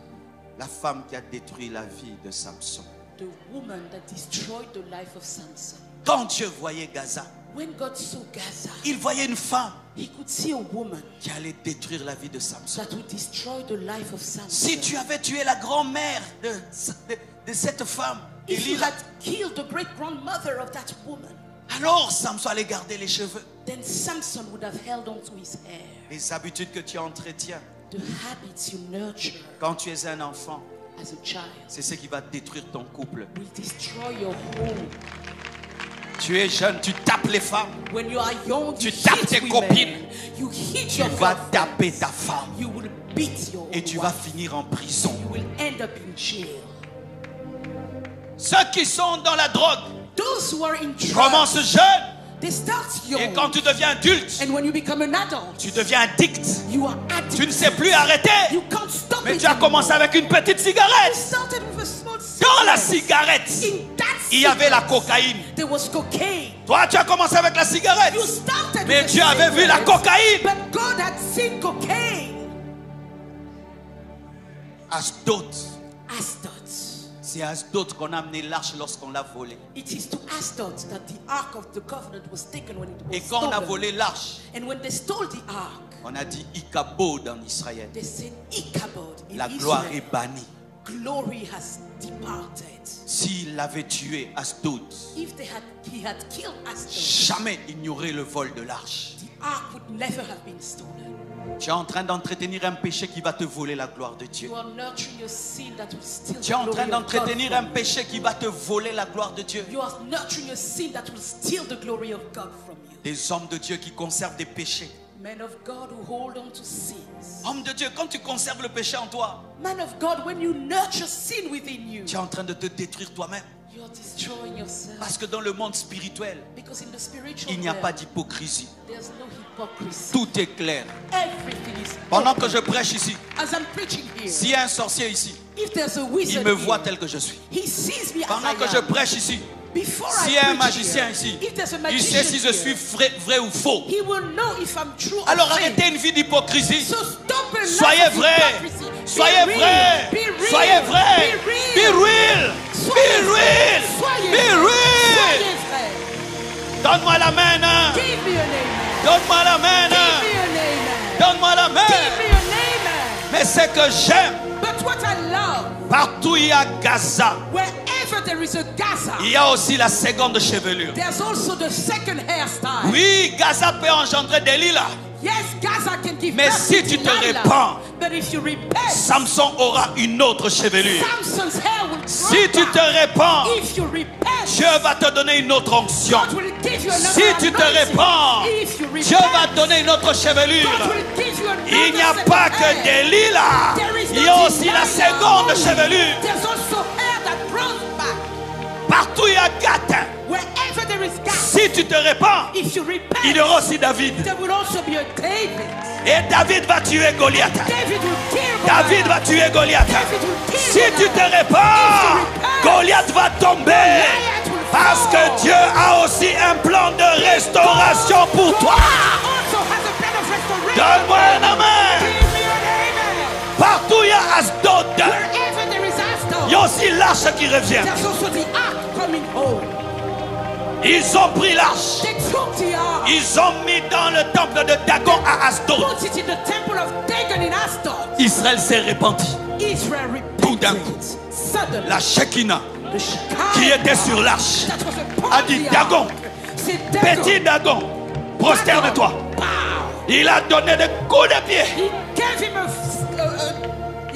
La femme qui a détruit la vie de Samson. The woman that destroyed the life of Samson. Quand Dieu voyait Gaza, When God saw Gaza, il voyait une femme he could see a woman qui allait détruire la vie de Samson. that would destroy the life of Samson. Si tu avais tué la grand-mère de cette femme, If you Delilah, had killed the great-grandmother of that woman, alors Samson allait garder les cheveux. then Samson would have held on to his hair. Les habitudes que tu entretiens The habits you nurture quand tu es un enfant, as a child c'est ce qui va détruire ton couple. will destroy your home. Tu es jeune, tu tapes les femmes, When you are young, Tu you tapes hit tes women. copines. You hit tu your vas girlfriend. taper ta femme You will beat your et own tu vas wife. finir en prison. You will end up in jail. Ceux qui sont dans la drogue Those who are in drugs, commencent jeunes They start young. Et quand tu deviens adulte, And when you become an adult, tu deviens addict. you are addicted. Tu ne sais plus arrêter. You can't stop Mais it tu as anymore. commencé avec une petite You cigarette. started with a small Dans la cigarette. cigarette, In that il y avait la cigarette, cocaïne. there was cocaine. Toi, tu as commencé avec la cigarette. You started Mais with Dieu a avait vu la cigarette, cocaïne. But God had seen cocaine. Ashdod. Ashdod. C'est à Ashdod qu'on a amené l'arche lorsqu'on l'a volée. It is to Ashdod that the ark of the covenant was taken when it was Et quand on a stolen. volé l'arche, And when they stole the ark, on a dit Ikabod en Israël. they said Ichabod in La gloire Israel. est bannie. Glory has departed. S'il avait tué Ashdod, If he had killed Ashdod, jamais il n'y aurait le vol de l'arche. the ark would never have been stolen. Tu es en train d'entretenir un péché qui va te voler la gloire de Dieu. You are nurturing your sin that will steal Tu es en the train glory of God d'entretenir un from you. péché qui va te voler la gloire de Dieu. You are nurturing your sin that will steal the glory of God from you. Des hommes de Dieu qui conservent des péchés. Men of God who hold on to sins. Homme de Dieu, quand tu conserves le péché en toi, Man of God, when you nurture sin within you, tu es en train de te détruire toi-même. you are destroying yourself. Parce que dans le monde spirituel, Because in the spiritual il n'y a pas realm, d'hypocrisie. there's no hypocrisy. Tout est clair. Everything is Pendant open. que je prêche ici, As I'm preaching here, s'il y a un sorcier ici, if there's a il wizard me voit here, tel que je suis. he sees me as Pendant I que je am. prêche ici, Before s'il I y a un preach magicien here, ici, if there's a il magician sait si je here, suis vrai ou faux. he will know if I'm true or Alors fake. arrêtez une vie d'hypocrisie. So stop a life Soyez of vrai. hypocrisy. Soyez Be vrai. real. Be real. Soyez vrai. Be real. Be real. Soyez Be vrai. real. Soyez Be vrai. real. Soyez vrai. Donne-moi la main. hein. Give me an amen. Donne-moi la main. Give hein. me an amen. Donne-moi la main. Give me an amen. Mais c'est que j'aime. But what I love, Partout il y a Gaza. wherever there is a Gaza, Il y a aussi la seconde chevelure. there's also the second hairstyle. Oui, Gaza peut engendrer des lilas. Yes, Gaza can give Mais birth si to tu te Delilah. répands, But if you repent, Samson aura une autre chevelure. Samson's hair will grow Si tu back. te répands, If you repent, Dieu va te donner une autre onction. God will give you another Si tu te anointing. répands, If you repent, Dieu va te donner une autre God chevelure. will give you another Il n'y a set pas of que hair. des lilas. There is Il y a not aussi la Delilah seconde only. chevelure. There's also hair that grows back. Partout il y a Gath. Wherever there is God, Si tu te répands, if you repent, il y aura aussi David. there will also be a David. Et David va tuer Goliath. David will kill David Goliath. va tuer Goliath. David will kill Si tu te répands, Goliath va tomber. Parce que Dieu a aussi un plan de restauration pour toi. Also has a plan of restoration. Donne-moi un amen. Give me an amen. Partout il y a Ashdod. Wherever there is Il y a Ashdod, aussi l'arche qui revient. there's also the ark coming home. Ils ont pris l'arche. They took the ark, Ils ont mis dans le temple de Dagon à Ashdod. put it in the temple of Dagon in Ashdod. Israël s'est répandu. Israel Tout d'un repented. coup. Suddenly, La Shekinah the Shekinah qui était sur l'arche that was upon a dit the Dagon, ark said, Dagon, petit Dagon, prosterne-toi. bow. Il a donné des coups de pied. He gave him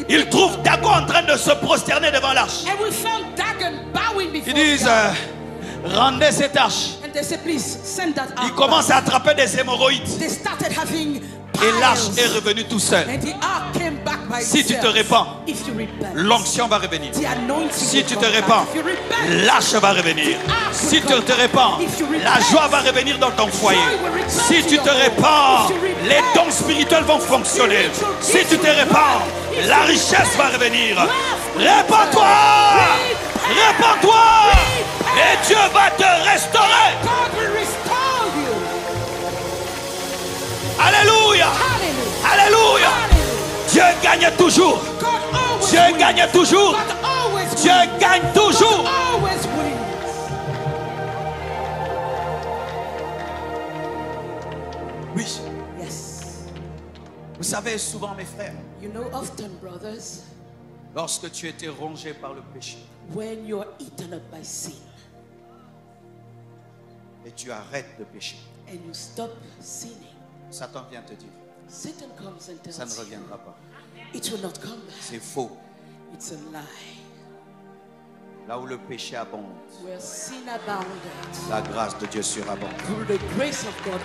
Il trouve Dagon en train de se prosterner devant l'arche. and we found Dagon bowing before Ils disent God. rendez cette arche. And they said, please send that Il ark commence back. à attraper des hémorroïdes. They started having Et l'arche piles. est revenue tout seul. And the ark came back by Si tu te itself. répands, If you repent, l'onction va revenir. the anointing Si will tu come te back. répands, If you repent, l'arche va revenir. Si tu te répands, la joie va revenir dans ton foyer. Si tu te répands, les dons spirituels vont fonctionner. Si tu te répands, la richesse va revenir. Répands-toi! Répands-toi! Et Dieu va te restaurer. God will restore you. Alléluia! Hallelujah. Alléluia! Hallelujah. Dieu gagne toujours. God always Dieu wins. gagne toujours. God always Dieu wins. gagne toujours. God always wins. Oui. Yes. Vous savez, souvent, mes frères, You know, often, brothers, lorsque tu étais rongé par le péché when you're eaten up by sin et tu arrêtes de pécher, and you stop sinning, Satan vient te dire, Satan comes and tells ça ne you, reviendra pas. it will not come back. C'est faux. It's a lie. Là où le péché abonde, Where sin abounded, la grâce de Dieu surabonde. through the grace of God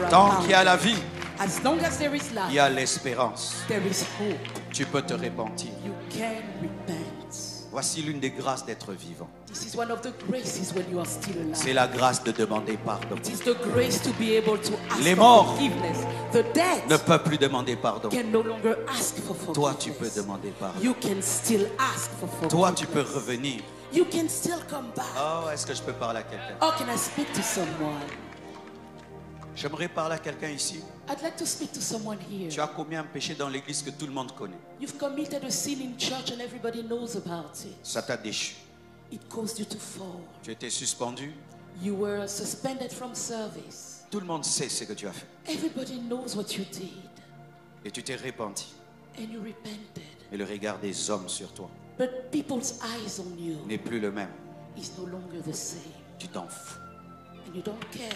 Tant qu'il y a overabounded. la vie, As long as there is il life, y a l'espérance. there is hope. Tu peux te repentir. You can repent. Voici l'une des grâces d'être vivant. This is one of the graces when you are still C'est alive. la grâce de demander pardon. It is the grace to be able to ask Les for morts forgiveness. The dead Ne peuvent plus demander pardon. can no longer ask for forgiveness. Toi, tu peux demander pardon. You can still ask for forgiveness. Toi, tu peux revenir. You can still come back. Oh, est-ce que je peux parler à quelqu'un? How can I speak to someone? J'aimerais parler à quelqu'un ici. I'd like to speak to someone here. Tu as commis un péché dans l'église que tout le monde connaît. You've committed a sin in church and everybody knows about it. Ça t'a déchu. It caused you to fall. Tu étais suspendu. You were suspended from service. Tout le monde sait ce que tu as fait. Everybody knows what you did. Et tu t'es repenti. And you repented. Et le regard des hommes sur toi But people's eyes on you n'est plus le même. is no longer the same. Tu t'en fous. And you don't care.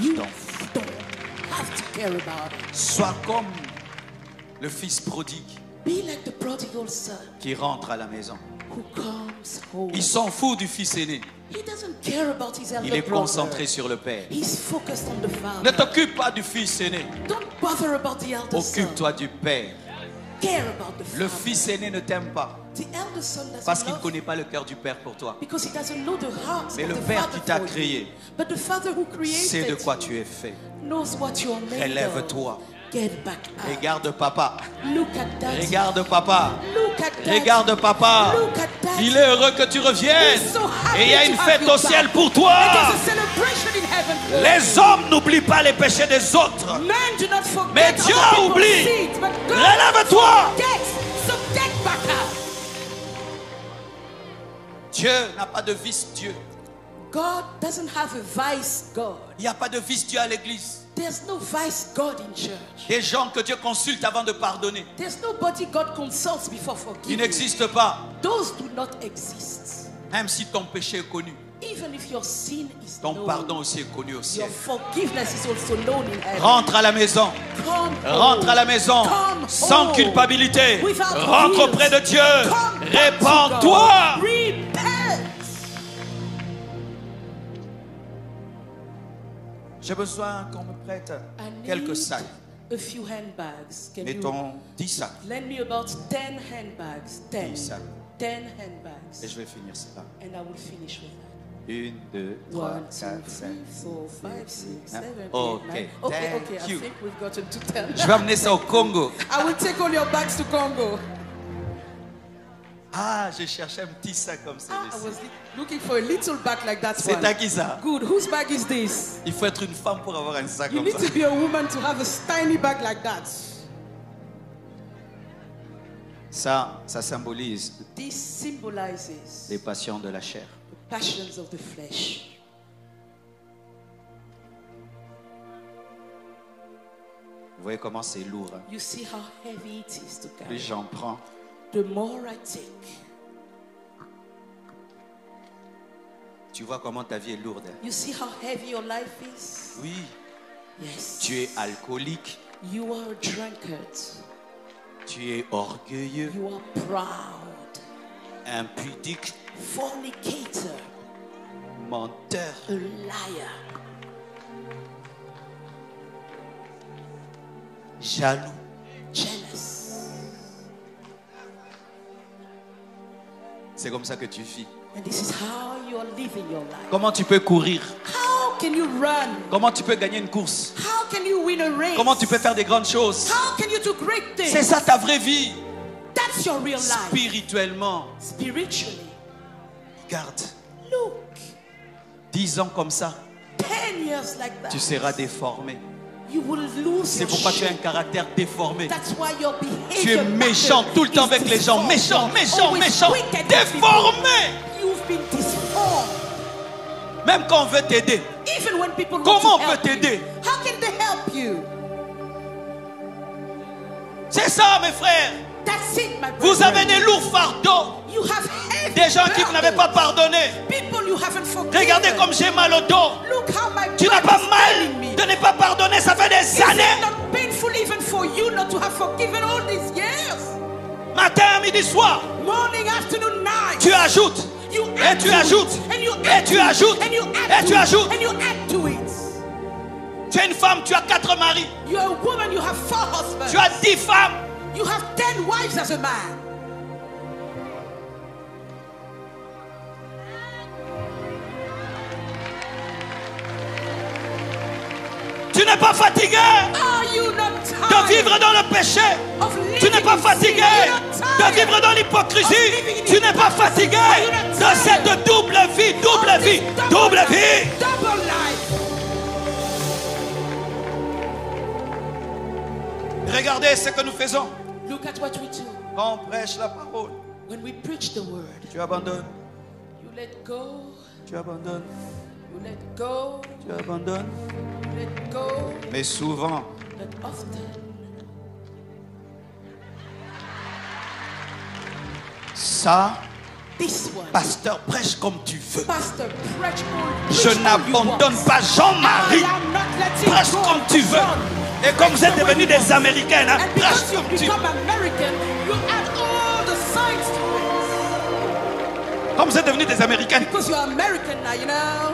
You Don't. don't have to care about it. Sois comme le fils prodigue Be like the prodigal son qui rentre à la maison. who comes home. Il s'en fout du fils aîné. He doesn't care about his elder Il est brother. concentré sur le père. He's focused on the Ne father. t'occupe pas du fils aîné. Don't bother about the elder son. Occupe-toi du père. Care about the Le father. fils aîné ne t'aime pas The elder son doesn't parce qu'il ne love connaît pas le cœur du père pour toi. because he doesn't know the heart Mais of le the père father qui t'a for you. créé But the father who sait de created quoi you tu es fait. knows what you're made of. Relève-toi. Get back up. Regarde papa. Look at that. Regarde papa. Look at that. Regarde papa. Look at that. Il est heureux que tu reviennes. He's so happy Et il y a to une have fête you au back. ciel pour And toi. there's a celebration in heaven for Les you. hommes n'oublient pas les péchés des autres. Men do not forget Mais other Dieu people's oublie. sins, but God Relève-toi. forgets. So get back up. Dieu n'a pas de vice-dieu. God doesn't have a vice God. Il n'y a pas de vice-dieu à l'église. There's no vice God in church. Des gens que Dieu consulte avant de pardonner. There's nobody God consults before Ils forgiving. n'existent pas. Those do not exist. Même si ton péché est connu, Even if your sin is ton known, pardon aussi est connu au your ciel. forgiveness is also known in heaven. Rentre à la maison. Come Rentre à la maison Come sans home. culpabilité. Without Rentre guilt. auprès de Dieu. Come back to Répands-toi. God. Repent. J'ai besoin qu'on me prête I need quelques sacs. a few handbags. Can you Mettons 10 sacs. lend me about 10 handbags? 10. 10 sacs. 10 handbags. Et je vais finir cela. And I will finish with that. 1, 2, 3, 1, 2, 4, 5. 3, 4, 5, 6, 7, 8, 9. Okay, Okay, thank okay. you. I think we've gotten to 10. Je vais amener ça au Congo. I will take all your bags to Congo. Ah, je cherchais un petit sac comme I celui-ci. was looking for a little bag like that C'est one. à qui ça? Good. Whose bag is this? Il faut être une femme pour avoir un sac You comme need ça. to be a woman to have a tiny bag like that. Ça symbolise This symbolizes les passions de la chair. the passions of the flesh. Vous voyez comment c'est lourd. Hein? You see how heavy it is to Plus carry. j'en prends, The more I take, tu vois comment ta vie est lourde. Hein? you see how heavy your life is? Oui, Yes. tu es alcoolique, You are a drunkard. tu es orgueilleux, You are proud. impudique, Fornicator. menteur, A liar. jaloux. Jealous. C'est comme ça que tu vis. And this is how you are living your life. Comment tu peux courir? How can you run? Comment tu peux gagner une course? How can you win a race? Comment tu peux faire des grandes choses? How can you do great things? C'est ça ta vraie vie. That's your real life. Spirituellement, Spiritually. regarde, Look. 10 ans comme ça, 10 years like that. tu seras déformé. You will lose C'est your pourquoi tu as un shape. caractère déformé. That's why your behavior Tu es méchant tout le temps avec les gens. Méchant, méchant, méchant. Déformé. You've been disformed. Même quand on veut t'aider, Even when people want comment on to peut help you, t'aider? how can they help you? C'est ça, mes frères. That's it, my brother. Vous avez des lourds fardeaux. You have heavy Des gens qui vous n'avez pas burdens. pardonné. People you haven't forgiven. Regardez comme j'ai mal au dos. Look how my Tu n'as back pas is mal killing me. de ne pas pardonner. Ça fait des Is it années. not painful even for you not to have forgiven all these years? Matin, midi, soir. Morning, afternoon, night. Tu ajoutes. You Et add tu to ajoutes. it, and you Et add tu to it, ajoutes. and you Et add tu to it, ajoutes. and you add to it. Tu es une femme, tu as 4 maris. You're a woman, you have 4 husbands. Tu as 10 femmes. You have 10 wives as a man. n'es pas fatigué Are you not de vivre dans le péché? of Tu n'es pas living in sin? fatigué Are you not de tired vivre dans l'hypocrisie? of living in Tu n'es pas fatigué de cette double vie, double vie, double vie. double life? Regardez ce que nous faisons. Look at what we do. Quand on prêche la parole, When we preach the word, tu abandonnes, you let go, tu abandonnes, you let go, tu abandonnes. you let go, Mais souvent, but often ça, this one, pasteur, prêche comme tu veux. Pastor, preach all, Je preach all you n'abandonne want. pas Jean-Marie. I am not letting Prêche go comme of tu veux. John. Et comme vous êtes devenus des Américaines, hein, And prêche because you comme tu veux. become American, you add all the signs to Comme vous êtes devenus des Américaines. it. Because you're American now, you know.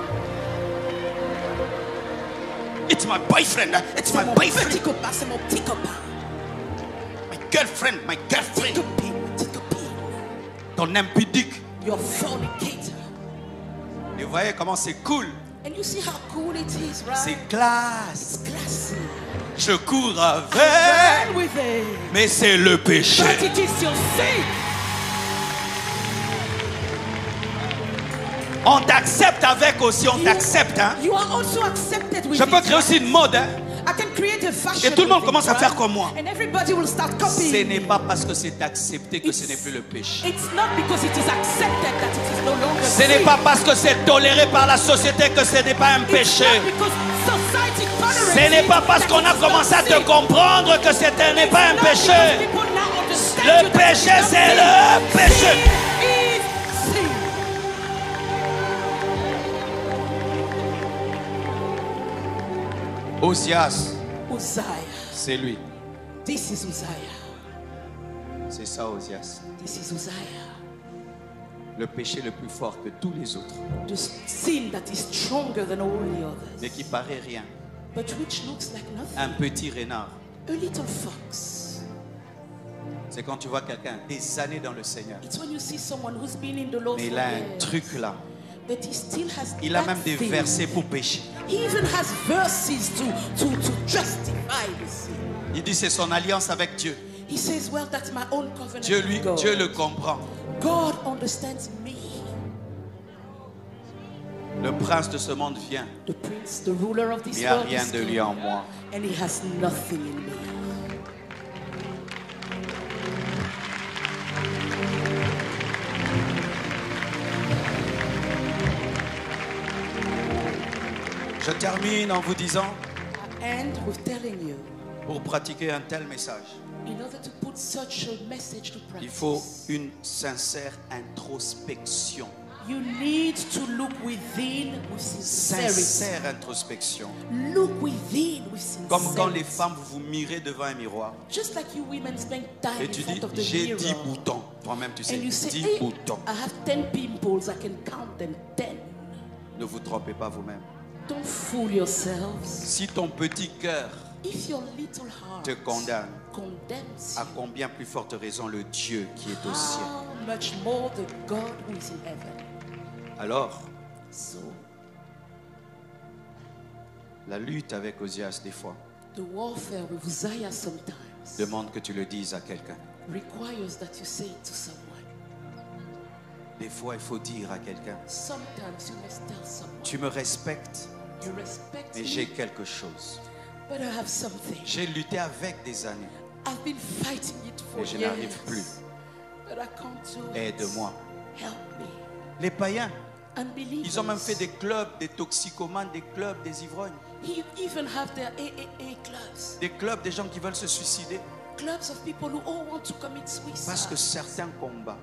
It's my boyfriend. It's my C'est mon boyfriend. petit copain, c'est mon petit copain. My girlfriend. My girlfriend. Copine, petite copine. Ton impudique. You're fornicator. Et vous voyez comment c'est cool. And you see how cool it is, right? C'est classe. It's classy. Je cours avec. Run with it. Mais c'est le péché. But it is your sin. On t'accepte avec aussi, on t'accepte. Hein. You are also accepted with Je peux it, créer aussi une mode. Hein. I can create a fashion Et tout le monde with commence it, à faire right? comme moi. And everybody will start Ce copying. n'est pas parce que c'est accepté que ce n'est plus le péché. It's not because it is accepted that it is no longer Ce n'est sin. pas parce que c'est toléré par la société que ce n'est pas un It's péché. not because society tolerates Ce n'est it pas parce that qu'on a it is commencé à not te sin. comprendre que ce n'est pas un It's not péché. because people now understand Le you that péché, it's not c'est sin. le péché. Sin is sin. Osias, Uzziah. c'est lui. This is Uzziah. C'est ça, Osias. This is Uzziah. Le péché le plus fort que tous les autres, The sin that is stronger than all the others. mais qui paraît rien. But which looks like nothing. Un petit renard. A little fox. C'est quand tu vois quelqu'un des années dans le Seigneur, It's when you see someone who's been in the Lord mais for il a un years, truc là. but he still has Il a that même des thing. versets pour pécher. He even has verses to justify the sin. Il dit c'est son alliance avec Dieu. He says, well, that's my own covenant Dieu with God. Dieu le comprend. God understands me. Le prince de ce monde vient. The prince, the ruler of this Il n'y a world rien is de lui come, en moi. and he has nothing in me. Je termine en vous disant, I end with telling you, pour pratiquer un tel message, in order to put such a message to il practice, faut une sincère introspection. you need to look within with sincerity. Sincère introspection. Look within with sincerity. Comme quand les femmes, vous vous mirez devant un miroir Just like you women spend time et in tu dis, front of the j'ai mirror. 10 boutons. Toi-même, tu sais, And you say, 10 hey, boutons. I have 10 pimples, I can count them 10. Ne vous trompez pas vous-même. Don't fool yourselves. Si ton petit cœur If your little heart te condamne, condemns à you, combien plus forte raison le Dieu qui est au ciel. how much more the God who is in heaven. Alors, So, la lutte avec Osias, des fois, the warfare with Uzziah sometimes demande que tu le dises à quelqu'un. requires that you say it to someone. Des fois, il faut dire à quelqu'un, Sometimes you must tell someone, tu me respectes, you respect mais me, j'ai quelque chose. but I have something. J'ai lutté avec des années. I've been fighting it for Mais je years, n'arrive plus. but I can't do it. Aide-moi. Help me. Les païens, Unbelievers, ils ont même fait des clubs, des toxicomanes, des clubs, des ivrognes. he even have their AAA clubs. Des clubs des gens qui veulent se suicider. Clubs of people who all want to commit suicide. Parce que certains combats,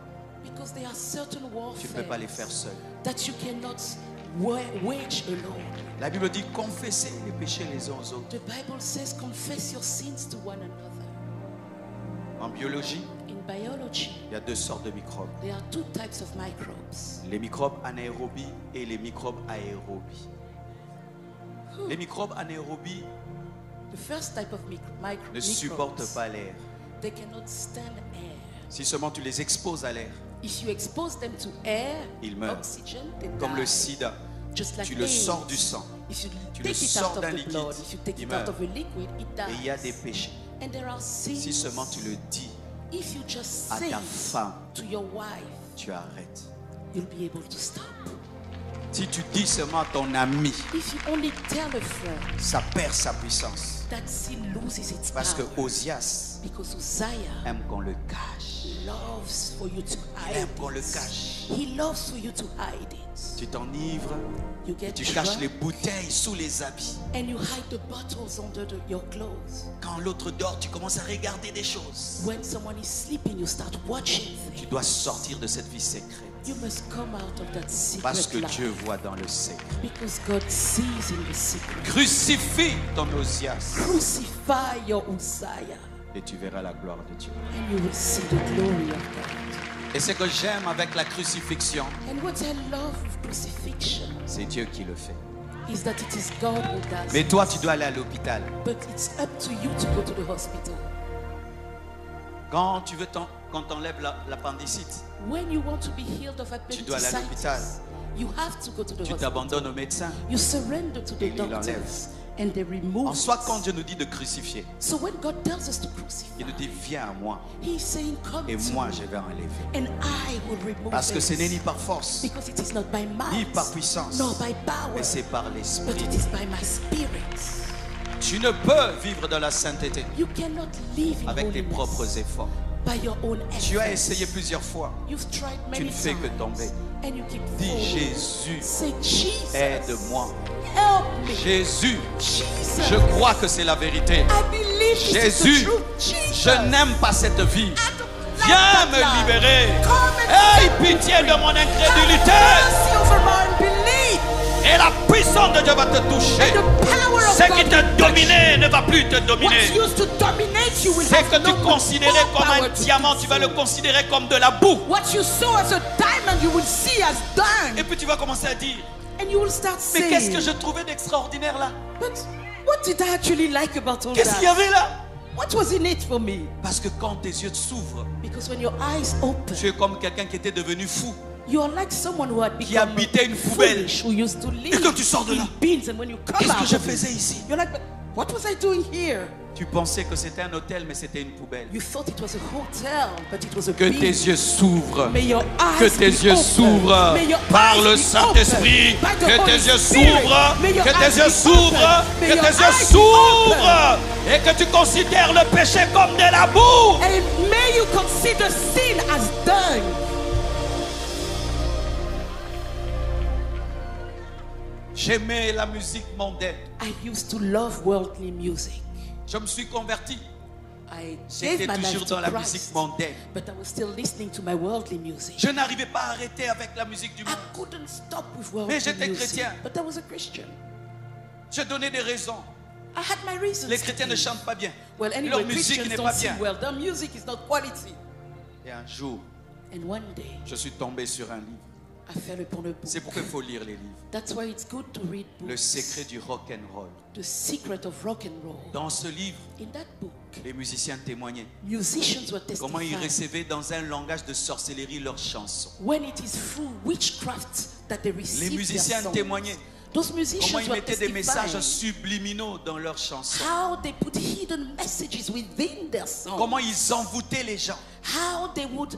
Because there are certain tu ne peux pas les faire warfare seul. that you cannot wage alone. La Bible dit confessez les péchés les uns aux autres. The Bible says confess your sins to one another. En biologie, In biology, il y a deux sortes de microbes. there are two types of microbes. Les microbes anaérobies et les microbes aérobies. Les microbes anaérobies The first type of ne supportent microbes, pas l'air. they cannot stand air. Si seulement tu les exposes à l'air, If you expose them to air, Ils meurent. oxygen, they comme le die. sida, Just like tu le AIDS. sors du sang. If you Tu take le it sors out of d'un the liquide, blood, if you take il it out meurt. of a liquid, it Et il y a des dies. péchés. And there are sins. Si seulement tu le dis, If you just à say ta femme, to your wife, tu arrêtes. you'll be able to stop. Si tu dis seulement à ton ami, If you only tell a friend, ça perd sa puissance. that sin loses its Parce que power. Osias Because Uzziah aime qu'on le cache. loves for you to Il hide aime qu'on le it. cache. He loves for you to hide it. Tu t'enivres, You get tu caches drunk les bouteilles sous les habits. and you hide the bottles under your clothes. Quand l'autre dort, tu commences à regarder des choses. When someone is sleeping, you start watching Tu things. dois sortir de cette vie secrète. You must come out of that Parce secret que life. Dieu voit dans le secret. Because God sees in the secret. Crucifie ton Osias Crucify your Uzziah et tu verras la gloire de Dieu. and you will see the glory of God. Et ce que j'aime avec la crucifixion, And what I love with crucifixion c'est Dieu qui le fait. is that it is God who does Mais it. toi, tu dois aller à l'hôpital. But it's up to you to go to the hospital. Quand tu veux qu'on t'enlève l'appendicite, When you want to be healed of tu dois aller à l'hôpital. appendicitis, you have to go to the Tu hospital. t'abandonnes au médecin. You surrender to Et the il l'enlève. doctors and they remove En soi, it. quand Dieu nous dit de crucifier, So when God tells us to crucify, il nous dit viens à moi He's saying come et to moi me je vais enlever. and I will remove Parce que it. ce n'est ni par force, Because it is not by ni might, par puissance, nor by power, mais c'est par but l'esprit. it is by my spirit. Tu ne peux vivre dans la sainteté You cannot live in avec tes holiness propres efforts. by your own Tu as efforts. essayé plusieurs fois. You've tried Tu many ne fais que times, tomber. and you keep Dis falling. Jésus, Say Jesus, aide-moi. help me. Jésus, Jesus, je crois que c'est la vérité. I believe this is Jésus, the truth. Jesus, je n'aime pas cette vie. I don't like Viens that me life. libérer. Come and Aie set me pitié free. de mon Have incrédulité. mercy over my unbelief. Et la puissance de Dieu va te And toucher. the power of Ce qui God te will touch dominait ne va plus te you. dominer. What's used to dominate you will Ce have que tu no considérais more comme power un to diamant, do tu vas so. le considérer comme de la boue. What you saw as a diamond, you will see as Et dung. puis tu vas commencer à dire, And you will start mais qu'est-ce saying, que je trouvais d'extraordinaire là? but what did I actually like about all Qu'est-ce qu'il y that? avait là? What was in it for me? Parce que quand tes yeux s'ouvrent, Because when your eyes open, tu es comme quelqu'un qui était devenu fou. you are like someone who had Qui become habitait une poubelle. foolish, who used to live Et que tu sors de là. in bins, and when you come Qu'est-ce que out je of it, faisais ici? you're like, but what was I doing here? Tu pensais que c'était un hôtel, mais c'était une poubelle. You thought it was a hotel, but it was a Que bin. tes yeux s'ouvrent. May your eyes Que tes be yeux open. s'ouvrent May your par eyes le be Saint-Esprit. open by the Que Holy tes yeux Spirit. s'ouvrent. May your Que tes eyes yeux be s'ouvrent. open. May Que your tes yeux eyes be s'ouvrent. Et que tu considères le péché comme de la boue. And may you consider sin as dung. J'aimais la musique mondaine. I used to love worldly music. Je me suis converti. I J'étais gave my toujours life dans to la musique Christ, mondaine. but I was still listening to my worldly music. Je n'arrivais pas à arrêter avec la musique du I monde. couldn't stop with Mais worldly j'étais music, chrétien. but I was a Christian. Je donnais des raisons. I had my reasons. Les to chrétiens ne give. chantent pas bien. Well, anyway, Leur musique Christians n'est don't pas sing bien. well. Their music is not quality. Et un jour, And one day, je suis tombé sur un livre. I fell upon a book. C'est pourquoi il faut lire les livres. That's why it's good to read books. Le secret du rock and roll. The secret of rock and roll. Dans ce livre, In that book, les musiciens témoignaient musicians were comment ils testifying recevaient dans un langage de sorcellerie leurs chansons. when it is through witchcraft that they receive Les musiciens their songs. témoignaient Those comment musicians ils were mettaient des messages testifying subliminaux dans leurs chansons. how they put hidden messages within their songs. Comment ils envoûtaient les gens. How they would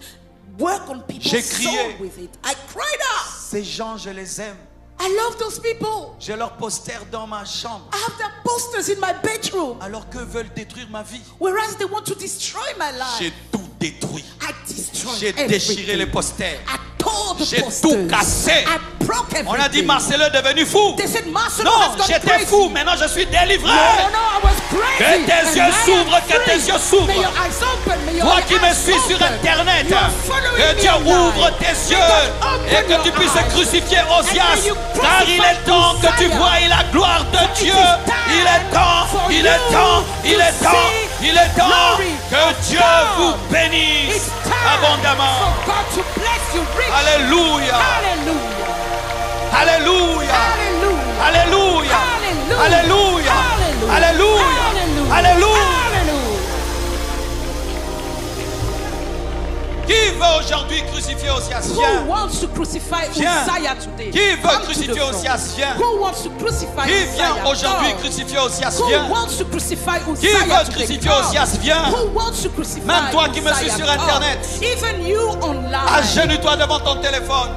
work on people's J'ai crié. soul with it. I cried out. Ces gens, je les aime. I love those people. J'ai leur poster dans ma chambre. I have their posters in my bedroom. Alors que veulent détruire ma vie? Whereas they want to destroy my life. J'ai tout détruit. I destroyed J'ai déchiré everything. les posters. I tore the J'ai posters. tout cassé. I broke everything. On a dit Marcelo est devenu fou. They said Marcelo Non, has gone j'étais crazy. fou. Maintenant, je suis délivré. No, I was crazy. Que tes And yeux I am s'ouvrent, que free. tes yeux s'ouvrent. May your eyes open, may your Toi qui me eyes suis sur open. Internet, You are following que me Dieu online. ouvre tes yeux open et que tu your puisses eyes. crucifier And Osias, may you car il est crucify temps que tu Uzziah. voies la gloire de For Dieu. it is time Il est temps, for il you est temps, il to est temps, see il est temps glory que of Dieu God. vous bénisse It's time abondamment. for God to bless you richly. Alléluia, Hallelujah. alléluia, Hallelujah. alléluia, Hallelujah. alléluia, Hallelujah. alléluia, Hallelujah. alléluia. Hallelujah. Qui veut aujourd'hui crucifier crucifier Osias? Who Viens. wants to crucify Viens. Uzziah today? Qui veut Come to the crucifier front. Osias? Viens. Who wants to crucify Qui vient Uzziah? aujourd'hui Come. crucifier Osias? Who Viens. wants to crucify Qui Uzziah veut today? crucifier Come. Osias? Viens. Who wants to crucify Même toi qui me suis Uzziah? sur Come. Internet. Even you online. Agenouille-toi devant ton téléphone.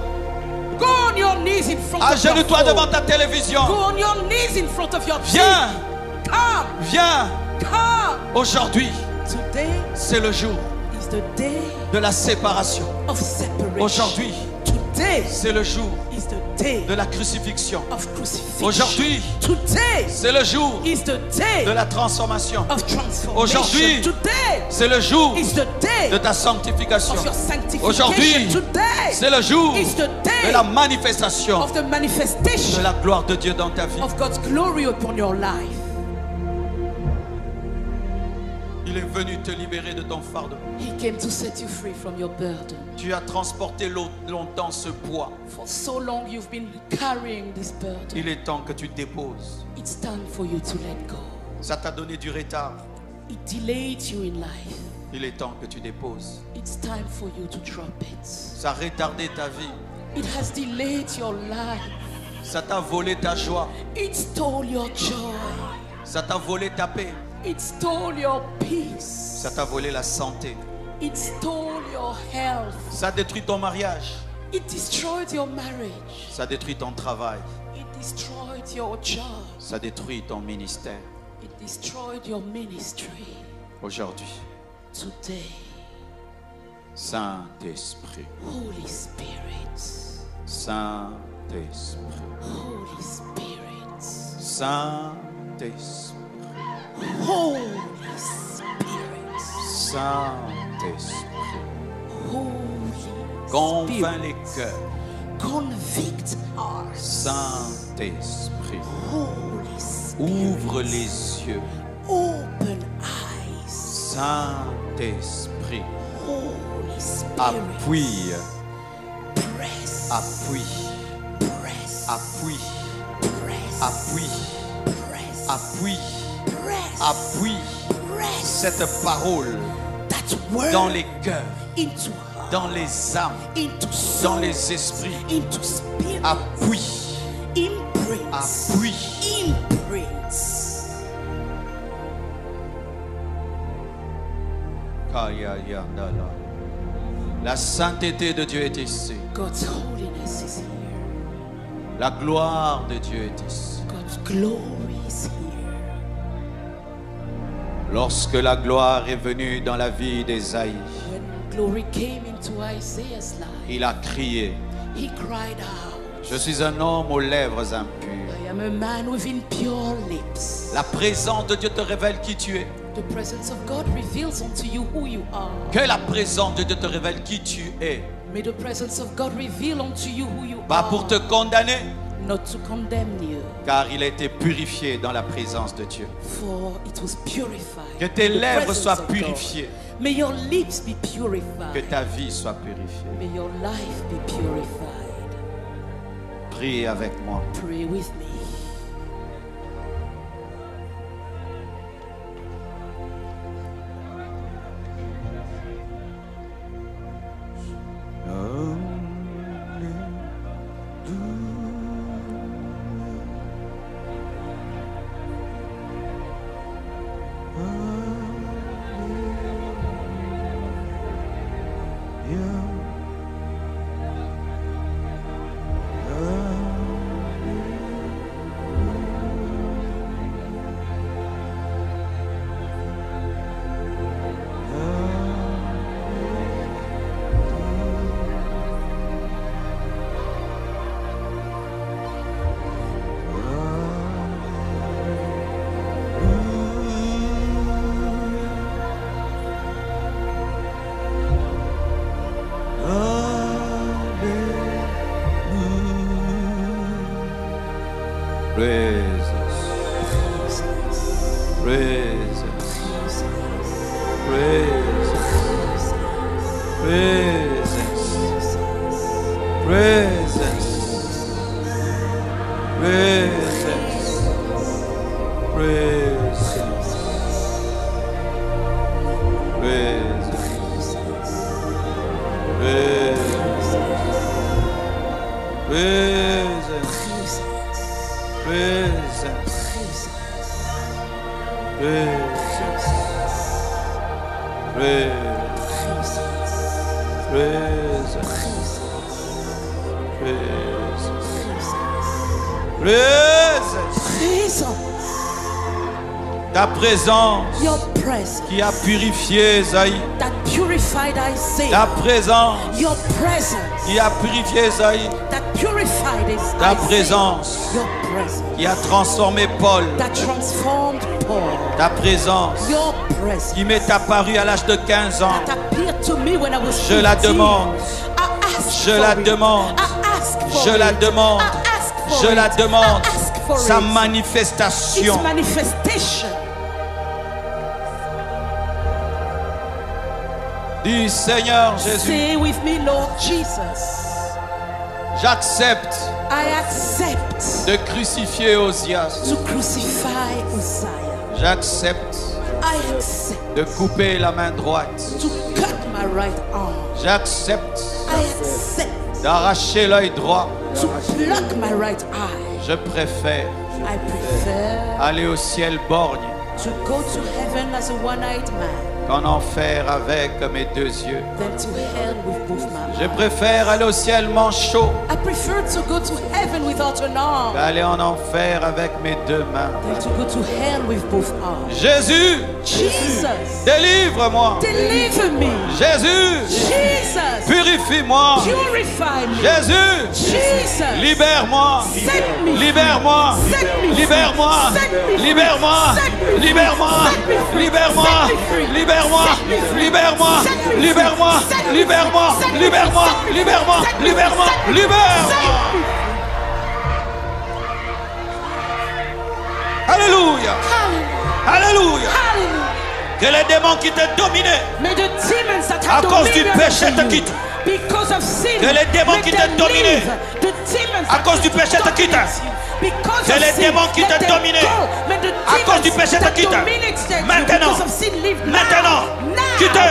Go on your knees in front of your Agenouille-toi phone. devant ta télévision. Go on your knees in front of your Viens. TV. Come. Viens. Come. Aujourd'hui, Today c'est le jour is the day de la séparation. of separation. Aujourd'hui, Today c'est le jour is the day de la crucifixion. of crucifixion. Aujourd'hui, Today c'est le jour is the day de la transformation. of transformation. Aujourd'hui, Today c'est le jour is the day de ta sanctification. of your sanctification. Aujourd'hui, Today c'est le jour is the day de la manifestation of the de manifestation la gloire de Dieu dans ta vie. of God's glory upon your life. Il est venu te libérer de ton fardeau. He came to set you free from your burden. Tu as transporté longtemps ce poids. For so long you've been carrying this burden. Il est temps que tu déposes. It's time for you to let go. Ça t'a donné du retard. It delayed you in life. Il est temps que tu déposes. It's time for you to drop it. Ça a retardé ta vie. It has delayed your life. Ça t'a volé ta joie. It stole your joy. Ça t'a volé ta paix. It stole your peace. Ça t'a volé la santé. It stole your health. Ça détruit ton mariage. It destroyed your marriage. Ça détruit ton travail. It destroyed your job. Ça détruit ton ministère. It destroyed your ministry. Aujourd'hui, Today, Saint-Esprit, Holy Spirit, Saint-Esprit, Holy Spirit, Saint-Esprit, Holy Spirit, Saint-Esprit. Holy Convainc Spirit. les cœurs. Convict hearts. Saint-Esprit, Holy Spirit. ouvre les yeux. Open eyes. Saint-Esprit, Holy Spirit. appuie, Press. appuie, Press. appuie, Press. appuie, Press. appuie, Press. appuie Press. cette parole That word dans les cœurs, into heart, dans les âmes, into soul, dans les esprits. into spirit. Appuie, Imprints. appuie. Imprints. La sainteté de Dieu est ici. God's holiness is here. La gloire de Dieu est ici. God's glory is here. Lorsque la gloire est venue dans la vie d'Ésaïe, When glory came into Isaiah's life, il a crié, he cried out, je suis un homme aux lèvres impures. I am a man with impure lips. La présence de Dieu te révèle qui tu es. The presence of God reveals unto you who you are. Que la présence de Dieu te révèle qui tu es. May the presence of God reveal unto you who you Pas are. pour te condamner, Not to condemn you, car il a été purifié dans la présence de Dieu. for it was purified. Que tes in the lèvres presence soient of God. purifiées. May your lips be Que purified. ta vie soit purifiée. May your life be purified. Prie avec moi. Pray with me. Présence. Présence. Présence. Présence. Présence. Ta présence Your presence. qui a purifié Esaïe. That purified Ta Isaiah. présence Your presence. qui a purifié Esaïe. That purified Isaiah. Ta présence Your presence. qui a transformé Paul. That transformed Paul. Ta présence Your presence. qui m'est apparue à l'âge de 15 ans. That appeared to me when I was 15. Je la demande. I ask Je for la it. demande. I ask for Je la it. demande. I ask for Je it. la demande. I ask for Sa it. manifestation. Its manifestation. Dis Seigneur Jésus, Say with me, Lord Jesus, j'accepte I accept de crucifier Osias. to crucify Uzziah. J'accepte I accept de couper la main droite. to cut my right arm. J'accepte I accept d'arracher l'œil droit. to pluck my right eye. Je préfère I prefer aller au ciel borgne to go to heaven as a one-eyed man qu'en enfer avec mes deux yeux. than to hell with both my Je eyes. préfère aller au ciel manchot I prefer to go to heaven without an arm qu'aller en enfer avec mes deux mains. than to go to hell with both arms. Jésus, Jesus, délivre-moi. deliver me. Jésus, Jesus, purifie-moi. purify me. Jésus, Jesus, libère-moi. set me free. Libère-moi. Set me free. Libère-moi. Set me free. Libère-moi. Set me free. Libère-moi. Set me free. Libère-moi. Set me free. Libère-moi. Set me free. Libère-moi. Set me free. Libère-moi. Set me free. Libère-moi. Set me free. Libère-moi. Set me free. Libère-moi. Set me free. Libère-moi. Set me free. Libère-moi. Set me free. Alléluia. Alléluia. Hallelujah. Que les démons qui te dominaient May the demons that à have cause du dominion péché over te you, quittent. because of sin, Que les démons let qui them te dominaient leave. The demons à that cause du péché te dominate quittent. you, because Que of les sin, démons qui let te them dominaient go. May the à cause du demons péché te that quittent. dominate you, Maintenant. because of sin, leave now. Maintenant. Now. Quitte.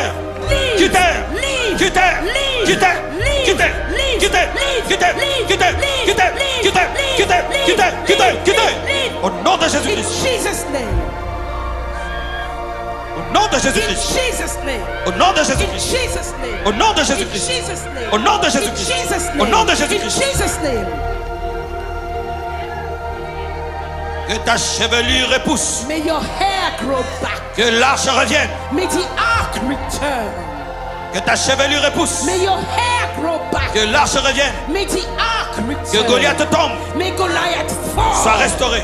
Leave. Quitte. Leave. Quitte. Leave. Quitte. Leave. Quitte. Leave. Quitte. Leave. Quitte. Leave. Quitte. Leave. Quitte. Leave. Quitte. Leave. Quitte. Leave. Quitte. Quitte. Leave. Quitte. Leave. Au nom de In Jésus-Christ. Jesus' name. Au nom de In Jésus-Christ. Jesus' name. Au nom de In Jésus-Christ. Jesus' name. Au nom de In Jésus-Christ. Jesus' name. Au nom de In Jésus-Christ. Jesus' Au name. nom de In Jésus-Christ. Jesus' name. Que ta chevelure repousse. May your hair grow back. Que l'arche revienne. May the ark return. Que ta chevelure repousse. May your hair grow back. Que l'arche revienne. May the ark Que return. Goliath tombe. May Goliath fall. Soit restauré.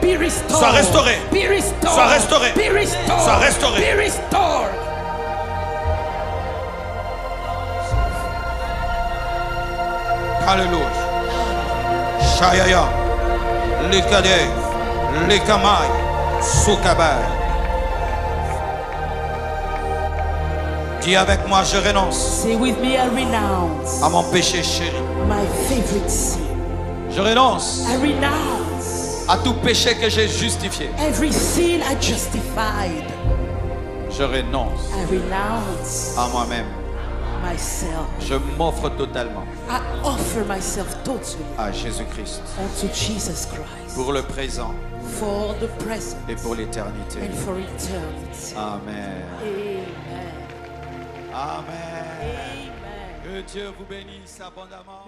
Be restored. Soit restauré. Be restored. Soit restauré. Be restored. Soit restauré. Be restored. Alléluia. Shayaya. Likade. Likamai. Soukabai. Dis avec moi, je renonce Say with me, I renounce à mon péché chéri. my favorite sin. Je renonce I renounce à tout péché que j'ai justifié. every sin I justified. Je renonce I renounce à moi-même. myself. Je m'offre totalement I offer myself totally à Jésus-Christ unto Jesus Christ pour le présent for the present et pour l'éternité. and for eternity. Amen. Amen. Amen. Amen. Que Dieu vous bénisse abondamment.